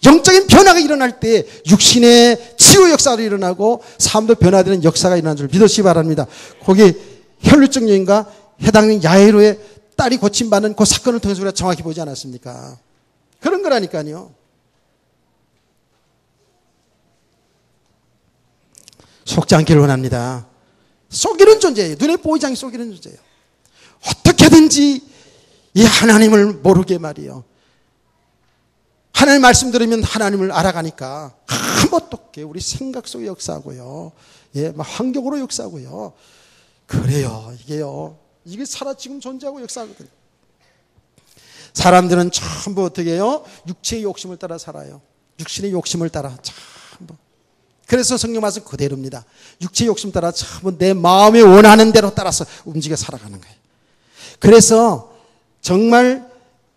영적인 변화가 일어날 때 육신의 치유 역사가 일어나고 삶도 변화되는 역사가 일어나는 줄 믿으시기 바랍니다. 거기 혈루증 여인과 해당된 야이로의 딸이 고침받는 그 사건을 통해서 우리가 정확히 보지 않았습니까? 그런 거라니까요. 속지 않기를 원합니다. 속이는 존재예요. 눈에 보이지 않게 속이는 존재예요. 어떻게든지 이 하나님을 모르게 말이에요. 하나님 말씀 들으면 하나님을 알아가니까 어떻게 우리 생각 속에 역사하고요. 예, 막 환경으로 역사하고요. 그래요. 이게 지금 존재하고 역사하거든요. 사람들은 전부 어떻게 해요? 육체의 욕심을 따라 살아요. 육신의 욕심을 따라 전부. 그래서 성경 말씀 그대로입니다. 육체의 욕심 따라 전부 내 마음이 원하는 대로 따라서 움직여 살아가는 거예요. 그래서 정말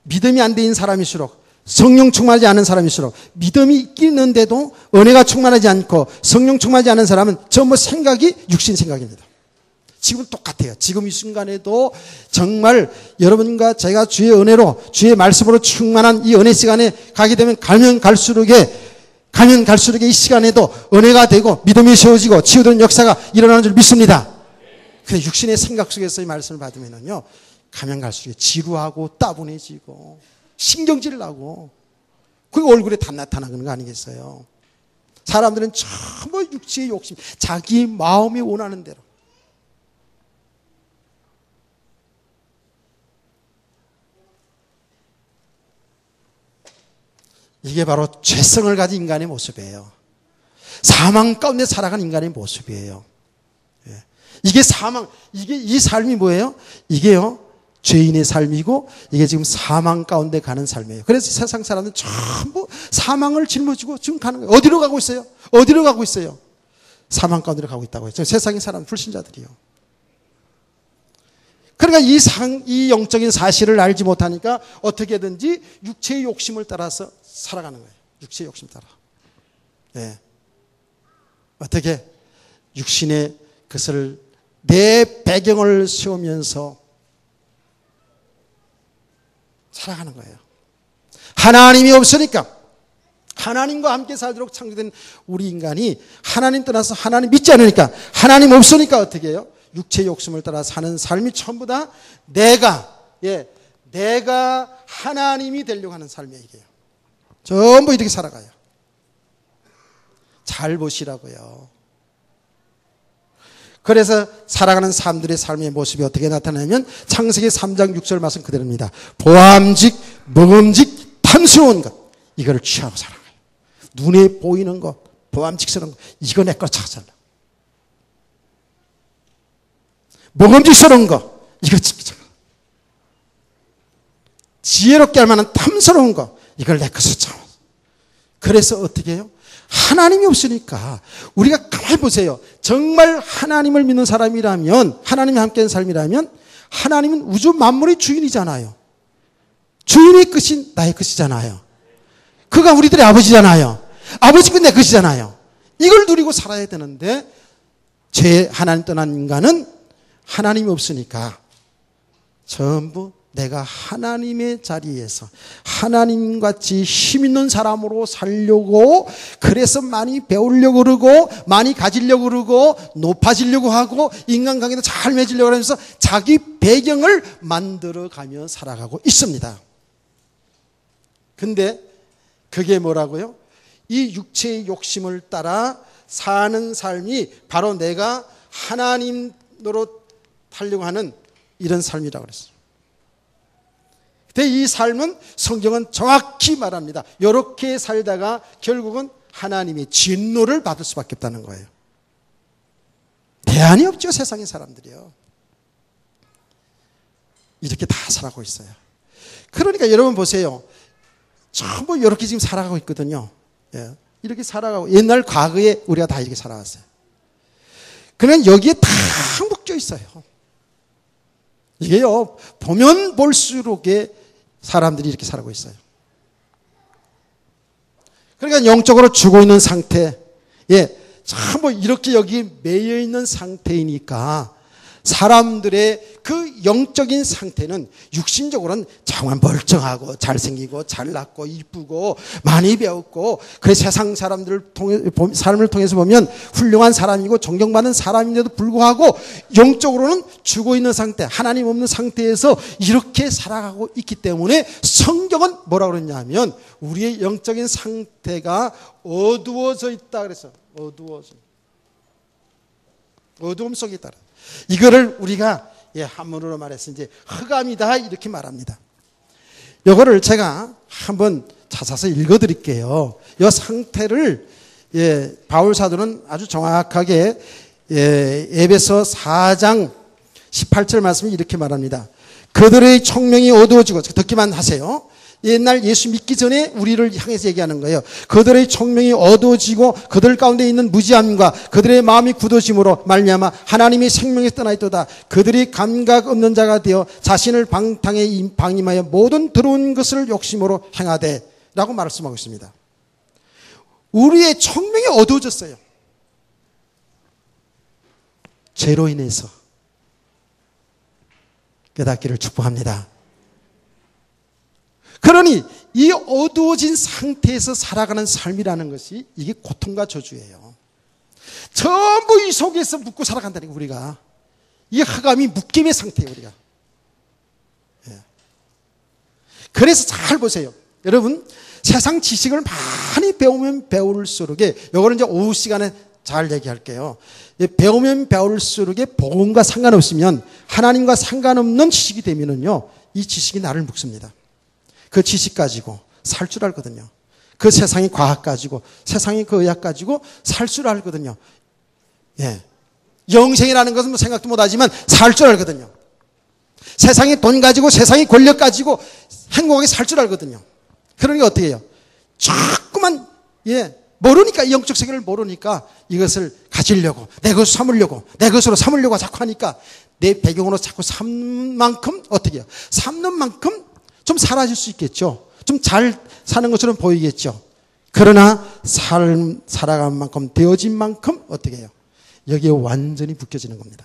믿음이 안 되는 사람일수록 성령 충만하지 않은 사람일수록 믿음이 있는데도 은혜가 충만하지 않고 성령 충만하지 않은 사람은 전부 생각이 육신 생각입니다. 지금 똑같아요. 지금 이 순간에도 정말 여러분과 제가 주의 은혜로 주의 말씀으로 충만한 이 은혜 시간에 가게 되면 가면 갈수록 이 시간에도 은혜가 되고 믿음이 세워지고 치유되는 역사가 일어나는 줄 믿습니다. 근데 육신의 생각 속에서 이 말씀을 받으면요 가면 갈수록 지루하고 따분해지고 신경질 나고 그 얼굴에 다 나타나는 거 아니겠어요? 사람들은 전부 육체의 욕심, 자기 마음이 원하는 대로. 이게 바로 죄성을 가진 인간의 모습이에요. 사망 가운데 살아가는 인간의 모습이에요. 이게 이 삶이 뭐예요? 이게요. 죄인의 삶이고 이게 지금 사망 가운데 가는 삶이에요. 그래서 세상 사람들은 전부 사망을 짊어지고 지금 가는 거예요. 어디로 가고 있어요? 어디로 가고 있어요? 사망 가운데로 가고 있다고 했죠. 세상의 사람, 불신자들이요. 그러니까 이 영적인 사실을 알지 못하니까 어떻게든지 육체의 욕심을 따라서 살아가는 거예요. 육체의 욕심 따라. 네. 어떻게 육신의 것을 내 배경을 세우면서 살아가는 거예요. 하나님이 없으니까 하나님과 함께 살도록 창조된 우리 인간이 하나님 떠나서 하나님 믿지 않으니까 하나님 없으니까 어떻게 해요? 육체의 욕심을 따라 사는 삶이 전부 다 내가 하나님이 되려고 하는 삶이에요. 이게요. 전부 이렇게 살아가요. 잘 보시라고요. 그래서 살아가는 사람들의 삶의 모습이 어떻게 나타나냐면 창세기 3장 6절 말씀 그대로입니다. 보암직, 먹음직, 탐스러운 것 이거를 취하고 살아가요. 눈에 보이는 것, 보암직스러운 것 이거 내 거 찾아라. 먹음직스러운 거 이거 찾아라. 지혜롭게 할 만한 탐스러운 거 이걸 내 것을 찾아. 그래서 어떻게 해요? 하나님이 없으니까 우리가 가만히 보세요. 정말 하나님을 믿는 사람이라면 하나님이 함께하는 삶이라면 하나님은 우주 만물의 주인이잖아요. 주인의 것이 나의 것이잖아요. 그가 우리들의 아버지잖아요. 아버지가 내 것이잖아요. 이걸 누리고 살아야 되는데 하나님 떠난 인간은 하나님이 없으니까 전부 내가 하나님의 자리에서 하나님같이 힘 있는 사람으로 살려고, 그래서 많이 배우려고 그러고 많이 가지려고 그러고 높아지려고 하고 인간관계도 잘 맺으려고 하면서 자기 배경을 만들어가며 살아가고 있습니다. 근데 그게 뭐라고요? 이 육체의 욕심을 따라 사는 삶이 바로 내가 하나님 노릇 하려고 하는 이런 삶이라고 그랬어요. 근데 이 삶은 성경은 정확히 말합니다. 이렇게 살다가 결국은 하나님의 진노를 받을 수밖에 없다는 거예요. 대안이 없죠, 세상의 사람들이요. 이렇게 다 살아가고 있어요. 그러니까 여러분 보세요. 전부 이렇게 지금 살아가고 있거든요. 예. 이렇게 살아가고, 옛날 과거에 우리가 다 이렇게 살아왔어요. 그러면 여기에 다 묶여 있어요. 이게요, 보면 볼수록에 사람들이 이렇게 살아가고 있어요. 그러니까 영적으로 죽어 있는 상태, 전부 이렇게 여기 매여 있는 상태이니까 사람들의 그 영적인 상태는 육신적으로는 정말 멀쩡하고 잘생기고 잘났고 이쁘고 많이 배웠고, 그래서 세상 사람을 통해서 보면 훌륭한 사람이고 존경받는 사람인데도 불구하고 영적으로는 죽어 있는 상태, 하나님 없는 상태에서 이렇게 살아가고 있기 때문에 성경은 뭐라고 그러냐면 우리의 영적인 상태가 어두워져 있다 그랬어요. 어두움 속에 있다. 이거를 우리가 한문으로 말해서 이제 흑암이다 이렇게 말합니다. 이거를 제가 한번 찾아서 읽어드릴게요. 이 상태를 바울 사도는 아주 정확하게 에베소 4장 18절 말씀이 이렇게 말합니다. 그들의 총명이 어두워지고, 듣기만 하세요. 옛날 예수 믿기 전에 우리를 향해서 얘기하는 거예요. 그들의 총명이 어두워지고 그들 가운데 있는 무지함과 그들의 마음이 굳어짐으로 말미암아 하나님의 생명에 떠나 있도다. 그들이 감각 없는 자가 되어 자신을 방탕에 방임하여 모든 더러운 것을 욕심으로 행하되 라고 말씀하고 있습니다. 우리의 총명이 어두워졌어요. 죄로 인해서. 깨닫기를 축복합니다. 그러니 이 어두워진 상태에서 살아가는 삶이라는 것이 이게 고통과 저주예요. 전부 이 속에서 묶고 살아간다니까 우리가. 이 흑암이 묶임의 상태예요 우리가. 그래서 잘 보세요. 여러분, 세상 지식을 많이 배우면 배울수록에, 요거는 이제 오후 시간에 잘 얘기할게요. 배우면 배울수록에 복음과 상관없으면, 하나님과 상관없는 지식이 되면은요, 이 지식이 나를 묶습니다. 그 지식 가지고 살 줄 알거든요. 그 세상의 과학 가지고, 세상의 그 의학 가지고 살 줄 알거든요. 영생이라는 것은 뭐 생각도 못 하지만 살 줄 알거든요. 세상의 돈 가지고, 세상의 권력 가지고 행복하게 살 줄 알거든요. 그러니까 어떻게 해요? 자꾸만, 모르니까, 이 영적 세계를 모르니까 이것을 가지려고, 내 것으로 삼으려고, 내 것으로 삼으려고 자꾸 하니까 내 배경으로 자꾸 삼는 만큼, 어떻게 해요? 삼는 만큼 좀 사라질 수 있겠죠. 좀 잘 사는 것처럼 보이겠죠. 그러나 살아간 만큼, 되어진 만큼 어떻게 해요? 여기에 완전히 묶여지는 겁니다.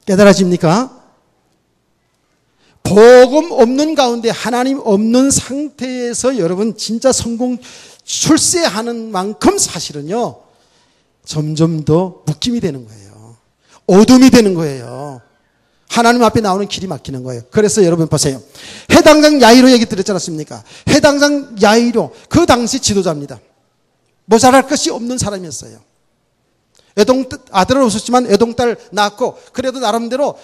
깨달아집니까? 복음 없는 가운데, 하나님 없는 상태에서 여러분 진짜 성공 출세하는 만큼 사실은요, 점점 더 묶임이 되는 거예요. 어둠이 되는 거예요. 하나님 앞에 나오는 길이 막히는 거예요. 그래서 여러분 보세요. 해당장 야이로 얘기 들었지 않습니까? 해당장 야이로, 그 당시 지도자입니다. 모자랄 것이 없는 사람이었어요. 아들은 없었지만 애동딸 낳았고, 그래도 나름대로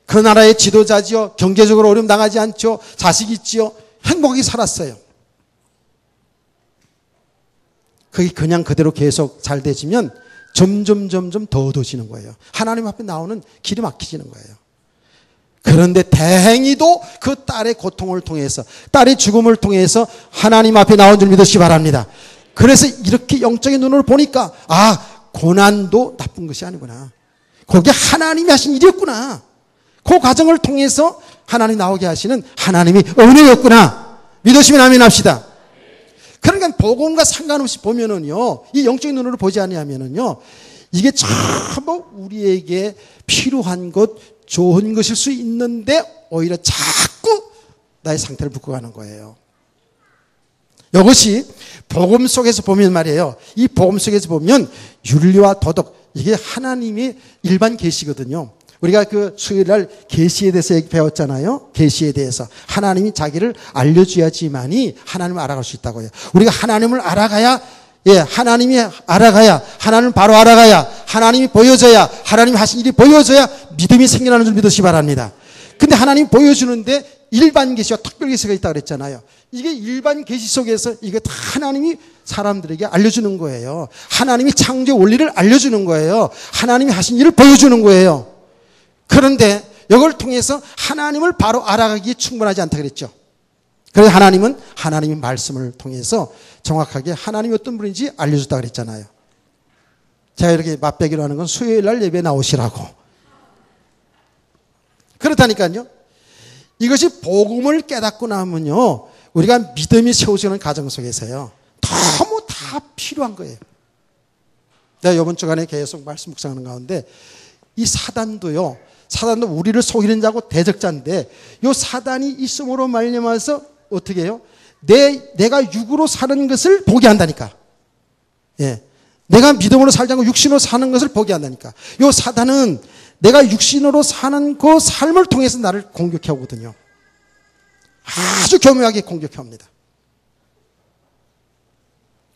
그 나라의 지도자지요. 경제적으로 어려움 당하지 않죠. 자식 있지요. 행복하게 살았어요. 그게 그냥 그대로 계속 잘 되지면 점점 더 어두워지는 거예요. 하나님 앞에 나오는 길이 막히지는 거예요. 그런데 다행히도 그 딸의 고통을 통해서, 딸의 죽음을 통해서 하나님 앞에 나온 줄 믿으시기 바랍니다. 그래서 이렇게 영적인 눈으로 보니까, 고난도 나쁜 것이 아니구나. 그게 하나님이 하신 일이었구나. 그 과정을 통해서 하나님 나오게 하시는 하나님이 은혜였구나. 믿으시면 아멘 합시다. 그러니까 복음과 상관없이 보면은요, 이 영적인 눈으로 보지 아니하면은요, 이게 전부 우리에게 필요한 것, 좋은 것일 수 있는데 오히려 자꾸 나의 상태를 묶어가는 거예요. 이것이 복음 속에서 보면 말이에요. 이 복음 속에서 보면 윤리와 도덕, 이게 하나님의 일반 계시거든요. 우리가 그 수요일날 계시에 대해서 배웠잖아요. 계시에 대해서 하나님이 자기를 알려줘야지만이 하나님을 알아갈 수 있다고요. 우리가 하나님을 알아가야, 하나님이 알아가야, 하나님을 바로 알아가야, 하나님이 보여져야, 하나님이 하신 일이 보여져야 믿음이 생겨나는 줄 믿으시기 바랍니다. 근데 하나님이 보여주는데 일반 계시와 특별 계시가 있다고 그랬잖아요. 이게 일반 계시 속에서 이게 다 하나님이 사람들에게 알려주는 거예요. 하나님이 창조 원리를 알려주는 거예요. 하나님이 하신 일을 보여주는 거예요. 그런데 이걸 통해서 하나님을 바로 알아가기에 충분하지 않다 그랬죠. 그래서 하나님은 하나님의 말씀을 통해서 정확하게 하나님이 어떤 분인지 알려줬다 그랬잖아요. 제가 이렇게 맛배기로 하는 건 수요일 날 예배 나오시라고. 그렇다니까요. 이것이 복음을 깨닫고 나면요, 우리가 믿음이 세워지는 과정 속에서요, 너무 다 필요한 거예요. 내가 이번 주간에 계속 말씀 묵상하는 가운데 이 사단도 우리를 속이는 자고 대적자인데, 이 사단이 있음으로 말미암아서 어떻게 해요? 내가 육으로 사는 것을 보게 한다니까. 내가 믿음으로 살지 않고 육신으로 사는 것을 보게 한다니까. 이 사단은 내가 육신으로 사는 그 삶을 통해서 나를 공격해 오거든요. 아주 교묘하게 공격해 옵니다.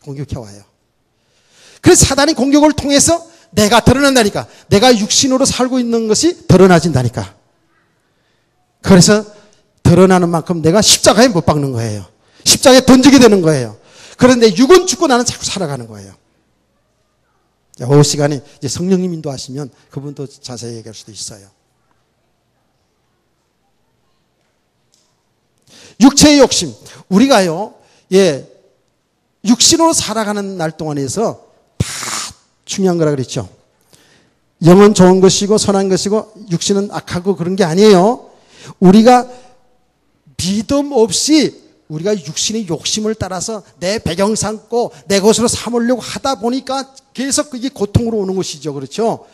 공격해 와요. 그래서 사단이 공격을 통해서 내가 드러난다니까. 내가 육신으로 살고 있는 것이 드러나진다니까. 그래서 드러나는 만큼 내가 십자가에 못 박는 거예요. 십자가에 던지게 되는 거예요. 그런데 육은 죽고 나는 자꾸 살아가는 거예요. 오후 시간에 이제 성령님 인도하시면 그분도 자세히 얘기할 수도 있어요. 육체의 욕심. 우리가요, 육신으로 살아가는 날 동안에서 다 중요한 거라 그랬죠. 영은 좋은 것이고 선한 것이고 육신은 악하고 그런 게 아니에요. 우리가 믿음 없이 우리가 육신의 욕심을 따라서 내 배경 삼고 내 것으로 삼으려고 하다 보니까 계속 그게 고통으로 오는 것이죠. 그렇죠?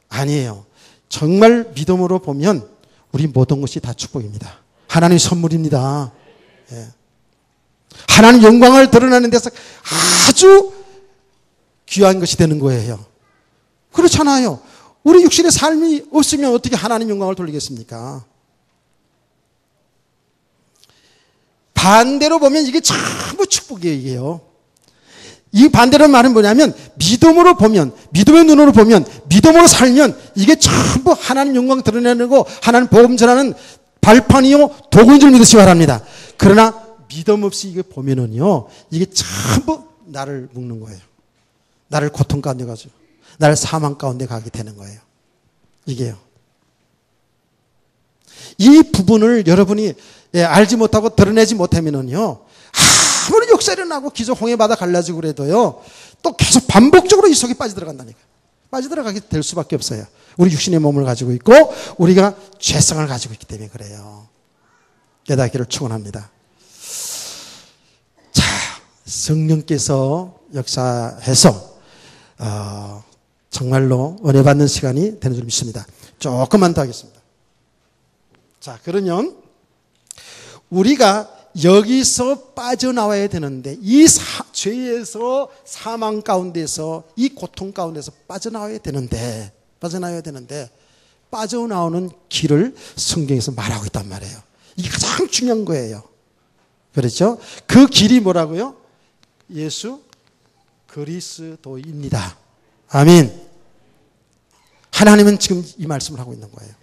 아니에요. 정말 믿음으로 보면 우리 모든 것이 다 축복입니다. 하나님의 선물입니다. 하나님 영광을 드러내는 데서 아주 귀한 것이 되는 거예요. 그렇잖아요. 우리 육신의 삶이 없으면 어떻게 하나님 영광을 돌리겠습니까? 반대로 보면 이게 전부 축복이에요. 이 반대로 말은 뭐냐면 믿음으로 보면, 믿음의 눈으로 보면, 믿음으로 살면 이게 전부 하나님 영광 드러내는 거, 하나님 복음 전하는 발판이요 도구인 줄 믿으시기 바랍니다. 그러나 믿음 없이 이게 보면은요, 이게 전부 나를 묶는 거예요. 나를 고통 가운데 가죠. 나를 사망 가운데 가게 되는 거예요. 이게요. 이 부분을 여러분이 알지 못하고 드러내지 못하면은요, 아무리 역사를 나고 기적 홍해 바다 갈라지고 그래도요, 또 계속 반복적으로 이 속에 빠져들어간다니까. 빠져들어가게 될 수밖에 없어요. 우리 육신의 몸을 가지고 있고 우리가 죄성을 가지고 있기 때문에 그래요. 깨닫기를 축원합니다. 자, 성령께서 역사해서 정말로 은혜 받는 시간이 되는 줄 믿습니다. 조금만 더 하겠습니다. 자, 그러면 우리가 여기서 빠져나와야 되는데, 이 죄에서 사망 가운데서, 이 고통 가운데서 빠져나와야 되는데 빠져나오는 길을 성경에서 말하고 있단 말이에요. 이게 가장 중요한 거예요. 그렇죠? 그 길이 뭐라고요? 예수 그리스도입니다. 아멘. 하나님은 지금 이 말씀을 하고 있는 거예요.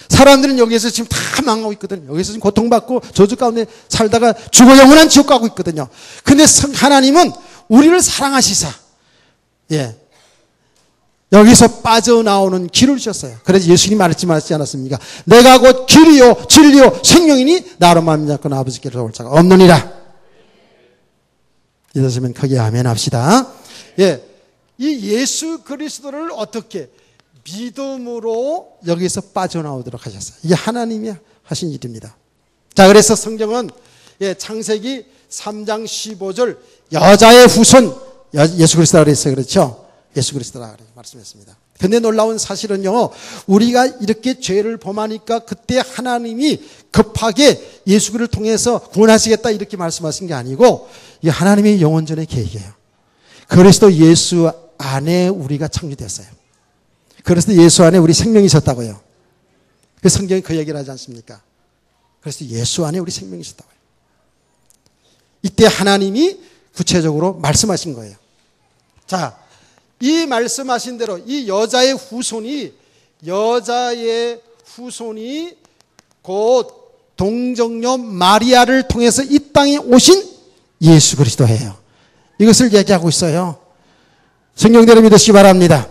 사람들은 여기에서 지금 다 망하고 있거든요. 여기서 지금 고통받고 저주 가운데 살다가 죽어 영원한 지옥 가고 있거든요. 근데 하나님은 우리를 사랑하시사, 여기서 빠져나오는 길을 주셨어요. 그래서 예수님이 말했지 않았습니까? 내가 곧 길이요 진리요 생명이니 나로 말미암고 아버지께로 올 자가 없느니라. 이러시면 크게 아멘 합시다. 이 예수 그리스도를 어떻게 믿음으로 여기서 빠져나오도록 하셨어요. 이게 하나님이 하신 일입니다. 자, 그래서 성경은 창세기 3장 15절 여자의 후손 예수 그리스도라 그랬어요. 그렇죠? 예수 그리스도라 말씀했습니다. 근데 놀라운 사실은요, 우리가 이렇게 죄를 범하니까 그때 하나님이 급하게 예수 그리스도를 통해서 구원하시겠다 이렇게 말씀하신 게 아니고, 이 하나님의 영원전의 계획이에요. 그리스도 예수 안에 우리가 창조됐어요. 그리스도 예수 안에 우리 생명이 있었다고요. 그 성경이 그 얘기를 하지 않습니까? 그래서 예수 안에 우리 생명이 있었다고요. 이때 하나님이 구체적으로 말씀하신 거예요. 자, 이 말씀하신 대로 이 여자의 후손이 곧 동정녀 마리아를 통해서 이 땅에 오신 예수 그리스도예요. 이것을 얘기하고 있어요. 성경대로 믿으시기 바랍니다.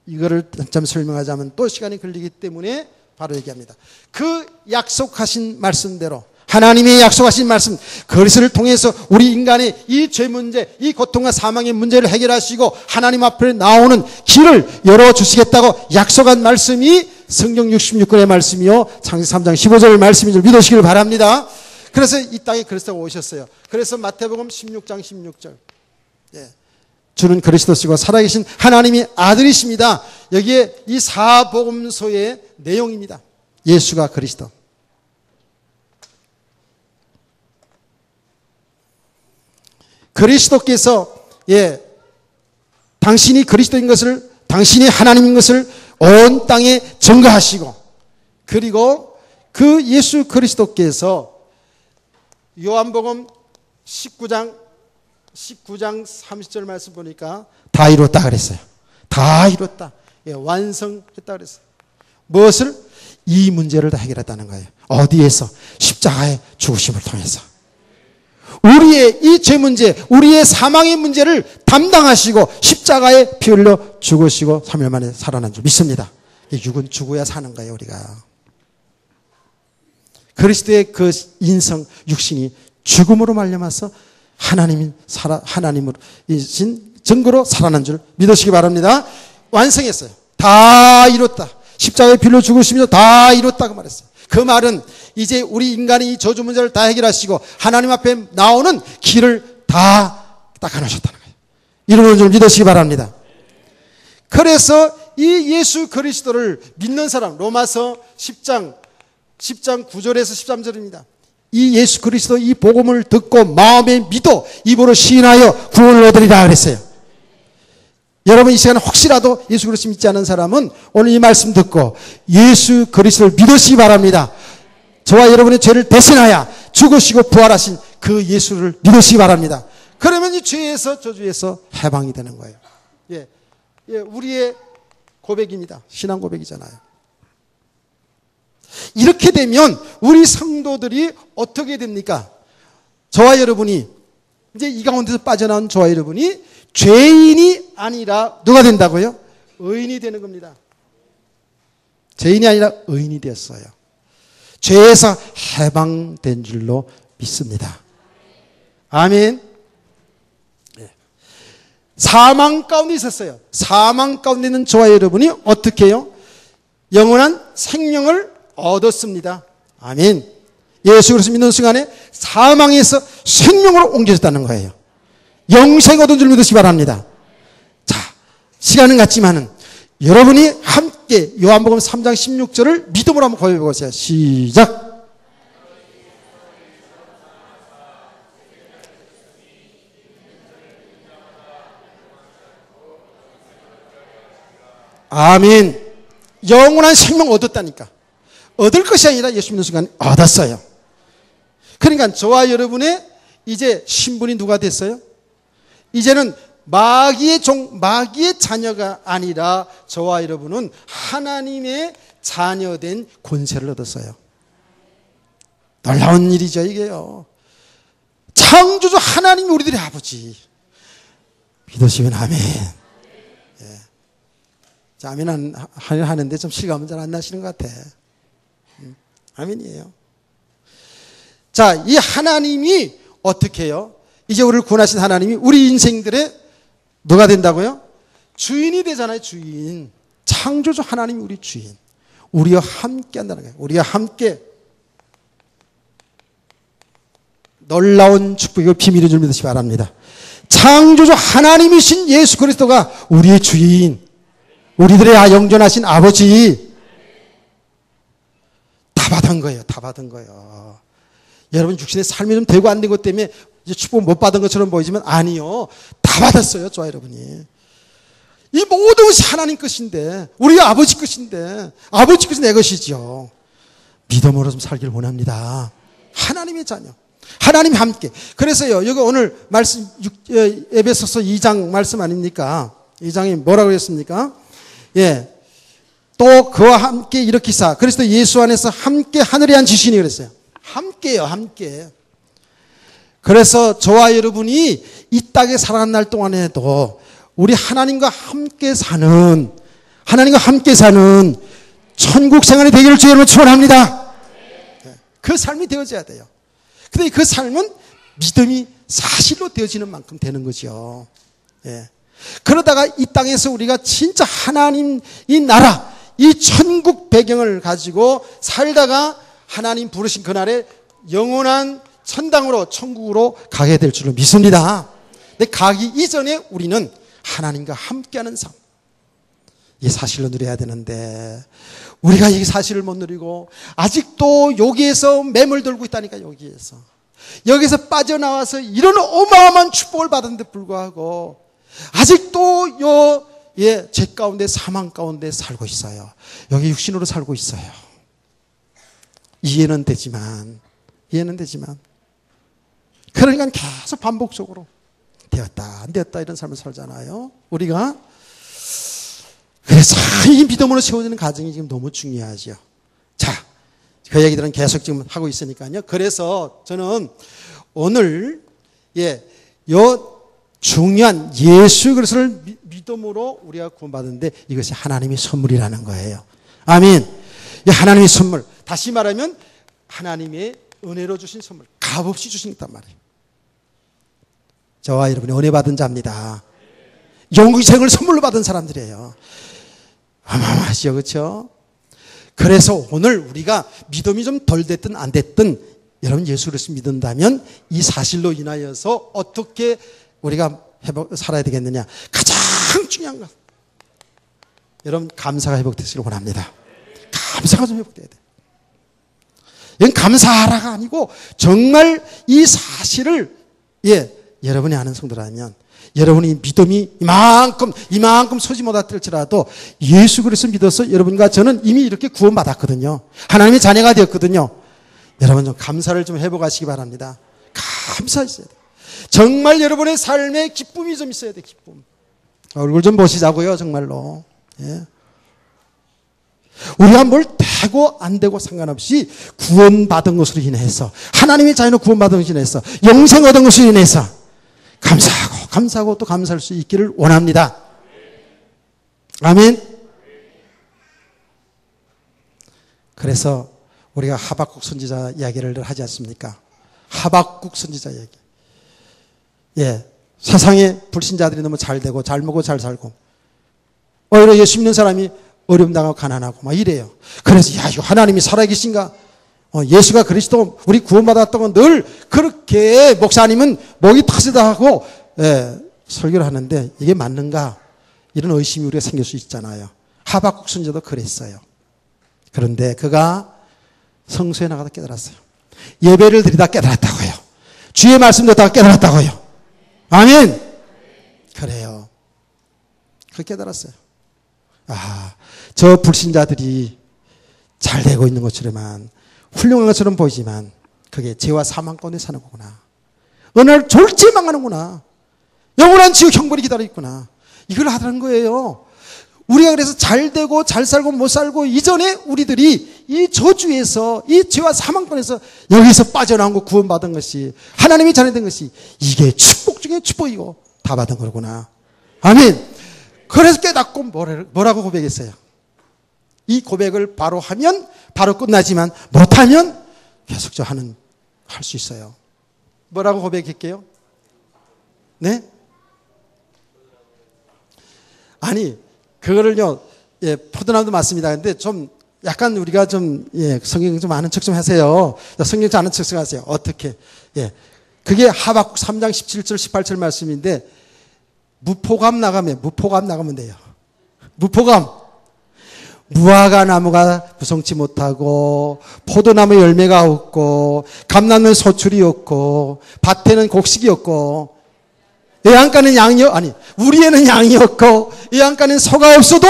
이거를 좀 설명하자면 또 시간이 걸리기 때문에 바로 얘기합니다. 그 약속하신 말씀대로, 하나님의 약속하신 말씀, 그리스도를 통해서 우리 인간의 이 죄 문제, 이 고통과 사망의 문제를 해결하시고 하나님 앞에 나오는 길을 열어주시겠다고 약속한 말씀이 성경 66권의 말씀이요, 창세기 3장 15절 말씀인 줄 믿으시길 바랍니다. 그래서 이 땅에 그리스도가 오셨어요. 그래서 마태복음 16장 16절, 주는 그리스도시고 살아계신 하나님의 아들이십니다. 여기에 이 사복음서의 내용입니다. 예수가 그리스도. 그리스도께서 당신이 그리스도인 것을, 당신이 하나님인 것을 온 땅에 증거하시고, 그리고 그 예수 그리스도께서 요한복음 19장 30절 말씀 보니까 다 이뤘다 그랬어요. 다 이뤘다. 완성했다 그랬어요. 무엇을? 이 문제를 다 해결했다는 거예요. 어디에서? 십자가의 죽으심을 통해서. 우리의 이 죄 문제, 우리의 사망의 문제를 담당하시고 십자가에 피 흘려 죽으시고 3일 만에 살아난 줄 믿습니다. 육은 죽어야 사는 거예요, 우리가. 그리스도의 그 인성, 육신이 죽음으로 말미암아서 하나님으로 이신 증거로 살아난 줄 믿으시기 바랍니다. 완성했어요. 다 이뤘다. 십자가에 피 흘려 죽으시면서 다 이뤘다고 말했어요. 그 말은 이제 우리 인간이 이 저주 문제를 다 해결하시고 하나님 앞에 나오는 길을 다 닦아놓으셨다는 거예요. 이러는 줄 믿으시기 바랍니다. 그래서 이 예수 그리스도를 믿는 사람, 로마서 10장 9절에서 13절입니다. 이 예수 그리스도 이 복음을 듣고 마음에 믿어 입으로 시인하여 구원을 얻으리라 그랬어요. 여러분 이 시간에 혹시라도 예수 그리스도 믿지 않은 사람은 오늘 이 말씀 듣고 예수 그리스도를 믿으시기 바랍니다. 저와 여러분의 죄를 대신하여 죽으시고 부활하신 그 예수를 믿으시기 바랍니다. 그러면 이 죄에서, 저주에서 해방이 되는 거예요. 우리의 고백입니다. 신앙 고백이잖아요. 이렇게 되면 우리 성도들이 어떻게 됩니까? 저와 여러분이, 이제 이 가운데서 빠져나온 저와 여러분이 죄인이 아니라 누가 된다고요? 의인이 되는 겁니다. 죄인이 아니라 의인이 되었어요. 죄에서 해방된 줄로 믿습니다. 아멘. 사망 가운데 있었어요. 사망 가운데 있는 저와 여러분이 어떻게 해요? 영원한 생명을 얻었습니다. 아멘. 예수 그리스도 믿는 순간에 사망에서 생명으로 옮겨졌다는 거예요. 영생 얻은 줄 믿으시기 바랍니다. 자, 시간은 같지만은 여러분이 함께 요한복음 3장 16절을 믿음으로 한번 고백해 보세요. 시작. 아멘. 영원한 생명 얻었다니까. 얻을 것이 아니라 예수 믿는 순간 얻었어요. 그러니까 저와 여러분의 이제 신분이 누가 됐어요? 이제는 마귀의 마귀의 자녀가 아니라 저와 여러분은 하나님의 자녀된 권세를 얻었어요. 놀라운 일이죠, 이게요. 창조주 하나님이 우리들의 아버지. 믿으시면 아멘. 자, 아멘 하는데 좀 실감은 잘 안 나시는 것 같아. 아멘이에요. 자, 이 하나님이 어떻게 해요? 이제 우리를 구원하신 하나님이 우리 인생들의 누가 된다고요? 주인이 되잖아요, 주인. 창조주 하나님이 우리 주인. 우리와 함께 한다는 거예요. 우리와 함께 놀라운 축복이고 비밀인 줄 믿으시기 바랍니다. 창조주 하나님이신 예수 그리스도가 우리의 주인. 우리들의 영존하신 아버지 다 받은 거예요. 다 받은 거예요. 여러분 육신의 삶이 좀 되고 안 된 것 때문에 이제 축복 못 받은 것처럼 보이지만 아니요. 다 받았어요. 저와 여러분이. 이 모든 것이 하나님 것인데 우리 아버지 것인데 아버지 것이 내 것이죠. 믿음으로 좀 살기를 원합니다. 하나님의 자녀. 하나님이 함께. 그래서요. 여기 오늘 말씀 에베소서 2장 말씀 아닙니까? 2장이 뭐라고 했습니까? 예. 또 그와 함께 일으키사 그리스도 예수 안에서 함께 하늘에 앉으시니 그랬어요. 함께요. 함께. 그래서 저와 여러분이 이 땅에 살아가는 날 동안에도 우리 하나님과 함께 사는 천국 생활이 되기를 주 여러분 축원합니다. 그 삶이 되어져야 돼요. 근데 그 삶은 믿음이 사실로 되어지는 만큼 되는 거죠. 예. 그러다가 이 땅에서 우리가 진짜 하나님 이 나라, 이 천국 배경을 가지고 살다가 하나님 부르신 그날에 영원한 천당으로 천국으로 가게 될 줄로 믿습니다. 근데 가기 이전에 우리는 하나님과 함께하는 삶, 이 사실로 누려야 되는데 우리가 이 사실을 못 누리고 아직도 여기에서 매물 들고 있다니까. 여기서 빠져나와서 이런 어마어마한 축복을 받았는데 불구하고 아직도 죄 가운데 사망 가운데 살고 있어요. 여기 육신으로 살고 있어요. 이해는 되지만 그러니까 계속 반복적으로 되었다 안 되었다 이런 삶을 살잖아요. 우리가 그래서 이 믿음으로 세워지는 가정이 지금 너무 중요하죠. 자, 그 얘기들은 계속 지금 하고 있으니까요. 그래서 저는 오늘 요 중요한 예수 그리스도를 믿음으로 우리가 구원받았는데 이것이 하나님의 선물이라는 거예요. 아멘. 이 하나님의 선물. 다시 말하면 하나님의 은혜로 주신 선물. 값없이 주신 단 말이에요. 저와 여러분이 은혜 받은 자입니다. 영생을 선물로 받은 사람들이에요. 어마어마하시죠. 그렇죠? 그래서 오늘 우리가 믿음이 좀 덜 됐든 안 됐든 여러분 예수 그리스도 믿는다면 이 사실로 인하여서 어떻게 우리가 살아야 되겠느냐. 가장 중요한 것. 여러분 감사가 회복되시길 원합니다. 감사가 좀 회복돼야 돼. 이건 감사하라가 아니고 정말 이 사실을 여러분이 아는 성도라면 여러분이 믿음이 이만큼 서지 못할지라도 예수 그리스도 믿어서 여러분과 저는 이미 이렇게 구원받았거든요. 하나님의 자녀가 되었거든요. 여러분 좀 감사를 좀 회복하시기 바랍니다. 감사했어야 돼. 정말 여러분의 삶에 기쁨이 좀 있어야 돼. 기쁨. 얼굴 좀 보시자고요. 정말로. 예. 우리가 뭘 되고 안 되고 상관없이 구원받은 것으로 인해서 하나님의 자녀로 구원받은 것으로 인해서 영생 얻은 것으로 인해서 감사하고 또 감사할 수 있기를 원합니다. 아멘. 그래서 우리가 하박국 선지자 이야기를 하지 않습니까? 하박국 선지자 이야기. 세상에 불신자들이 너무 잘 되고 잘 먹고 잘 살고 오히려 예수 믿는 사람이 어려움 당하고 가난하고 막 이래요. 그래서 이거 하나님이 살아계신가? 예수가 그리스도 우리 구원받았다고 늘 그렇게 목사님은 목이 터지다 하고 설교를 하는데 이게 맞는가? 이런 의심이 우리가 생길 수 있잖아요. 하박국 선지자도 그랬어요. 그런데 그가 성소에 나가다 깨달았어요. 예배를 드리다 깨달았다고요. 주의 말씀 듣다가 깨달았다고요. 아멘. 그래요. 그 깨달았어요. 저 불신자들이 잘 되고 있는 것처럼만 훌륭한 것처럼 보이지만 그게 죄와 사망 가운데 사는 거구나. 어느 날 졸지망하는구나. 영원한 지옥 형벌이 기다리고 있구나. 이걸 하라는 거예요. 우리가 그래서 잘 되고 잘 살고 못 살고 이전에 우리들이 이 저주에서 이 죄와 사망 가운데서 여기서 빠져나온 거 구원받은 것이 하나님이 자녀된 것이 이게 축복 중에 축복이고 다 받은 거구나. 아멘. 그래서 깨닫고 뭐라고 고백했어요? 이 고백을 바로 하면 바로 끝나지만 못하면 계속 할 수 있어요. 뭐라고 고백할게요? 네? 아니, 그거를요, 포도나무도 맞습니다. 근데 좀 약간 우리가 성경 좀 아는 척 좀 하세요. 성경 좀 아는 척 좀 하세요. 어떻게? 그게 하박국 3장 17절, 18절 말씀인데, 무포감 나가면 돼요. 무포감. 무화과 나무가 부성치 못하고 포도나무 열매가 없고 감나무는 소출이 없고 밭에는 곡식이 없고 외양간은 우리에는 양이 없고 외양간은 소가 없어도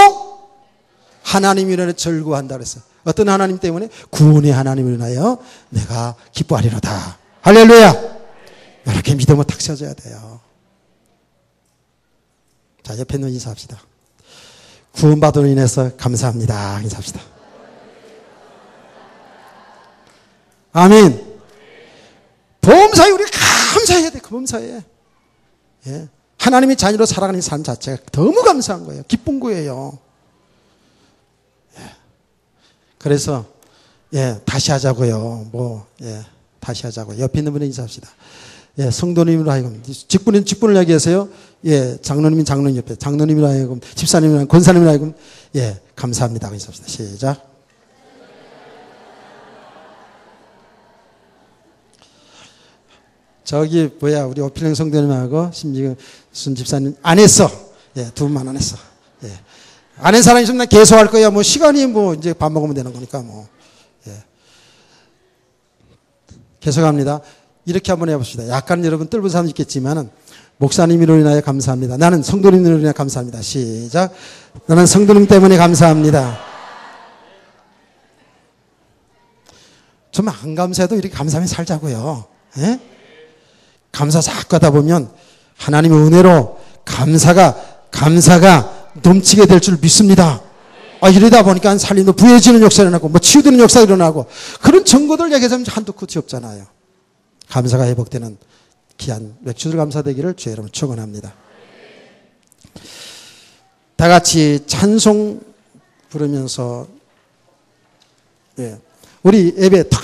하나님 이름으로 절구한다 그랬어요. 어떤 하나님 때문에? 구원의 하나님을 인하여 내가 기뻐하리로다. 할렐루야. 이렇게 믿음을 탁 세워줘야 돼요. 자, 옆에 있는 인사합시다. 구원받음으로 인해서 감사합니다. 인사합시다. 아멘. 범사에 우리 감사해야 돼. 범사에. 예. 하나님의 자녀로 살아가는 삶 자체가 너무 감사한 거예요. 기쁜 거예요. 예. 그래서 다시 하자고요. 다시 하자고요. 옆에 있는 분에 인사합시다. 예, 성도님으로 하여금 직분을 얘기하세요. 예, 장로님인 장로님 옆에 장로님으로 하여금 집사님이나 권사님으로 하여금 감사합니다. 인사합시다. 시작. 저기 우리 오필령 성도님하고 심지순 집사님 안 했어. 두 분만 안 했어. 안 한 사람이 있으면 계속 할 거야. 시간이 이제 밥 먹으면 되는 거니까 계속합니다. 이렇게 한번 해봅시다. 약간 여러분 뜰분 사람 있겠지만은 목사님으로 인하여 감사합니다. 나는 성도님으로 인하여 감사합니다. 시작. 나는 성도님 때문에 감사합니다. 좀 안 감사해도 이렇게 감사하며 살자고요. 예? 감사 자꾸 하다 보면 하나님의 은혜로 감사가 넘치게 될 줄 믿습니다. 이러다 보니까 살림도 부해지는 역사가 일어나고 치유되는 역사가 일어나고 그런 증거들 얘기하자면 한도 끝이 없잖아요. 감사가 회복되는 귀한 맥주들 감사되기를 주의 이름으로 축원합니다. 다 같이 찬송 부르면서 우리 예배 특성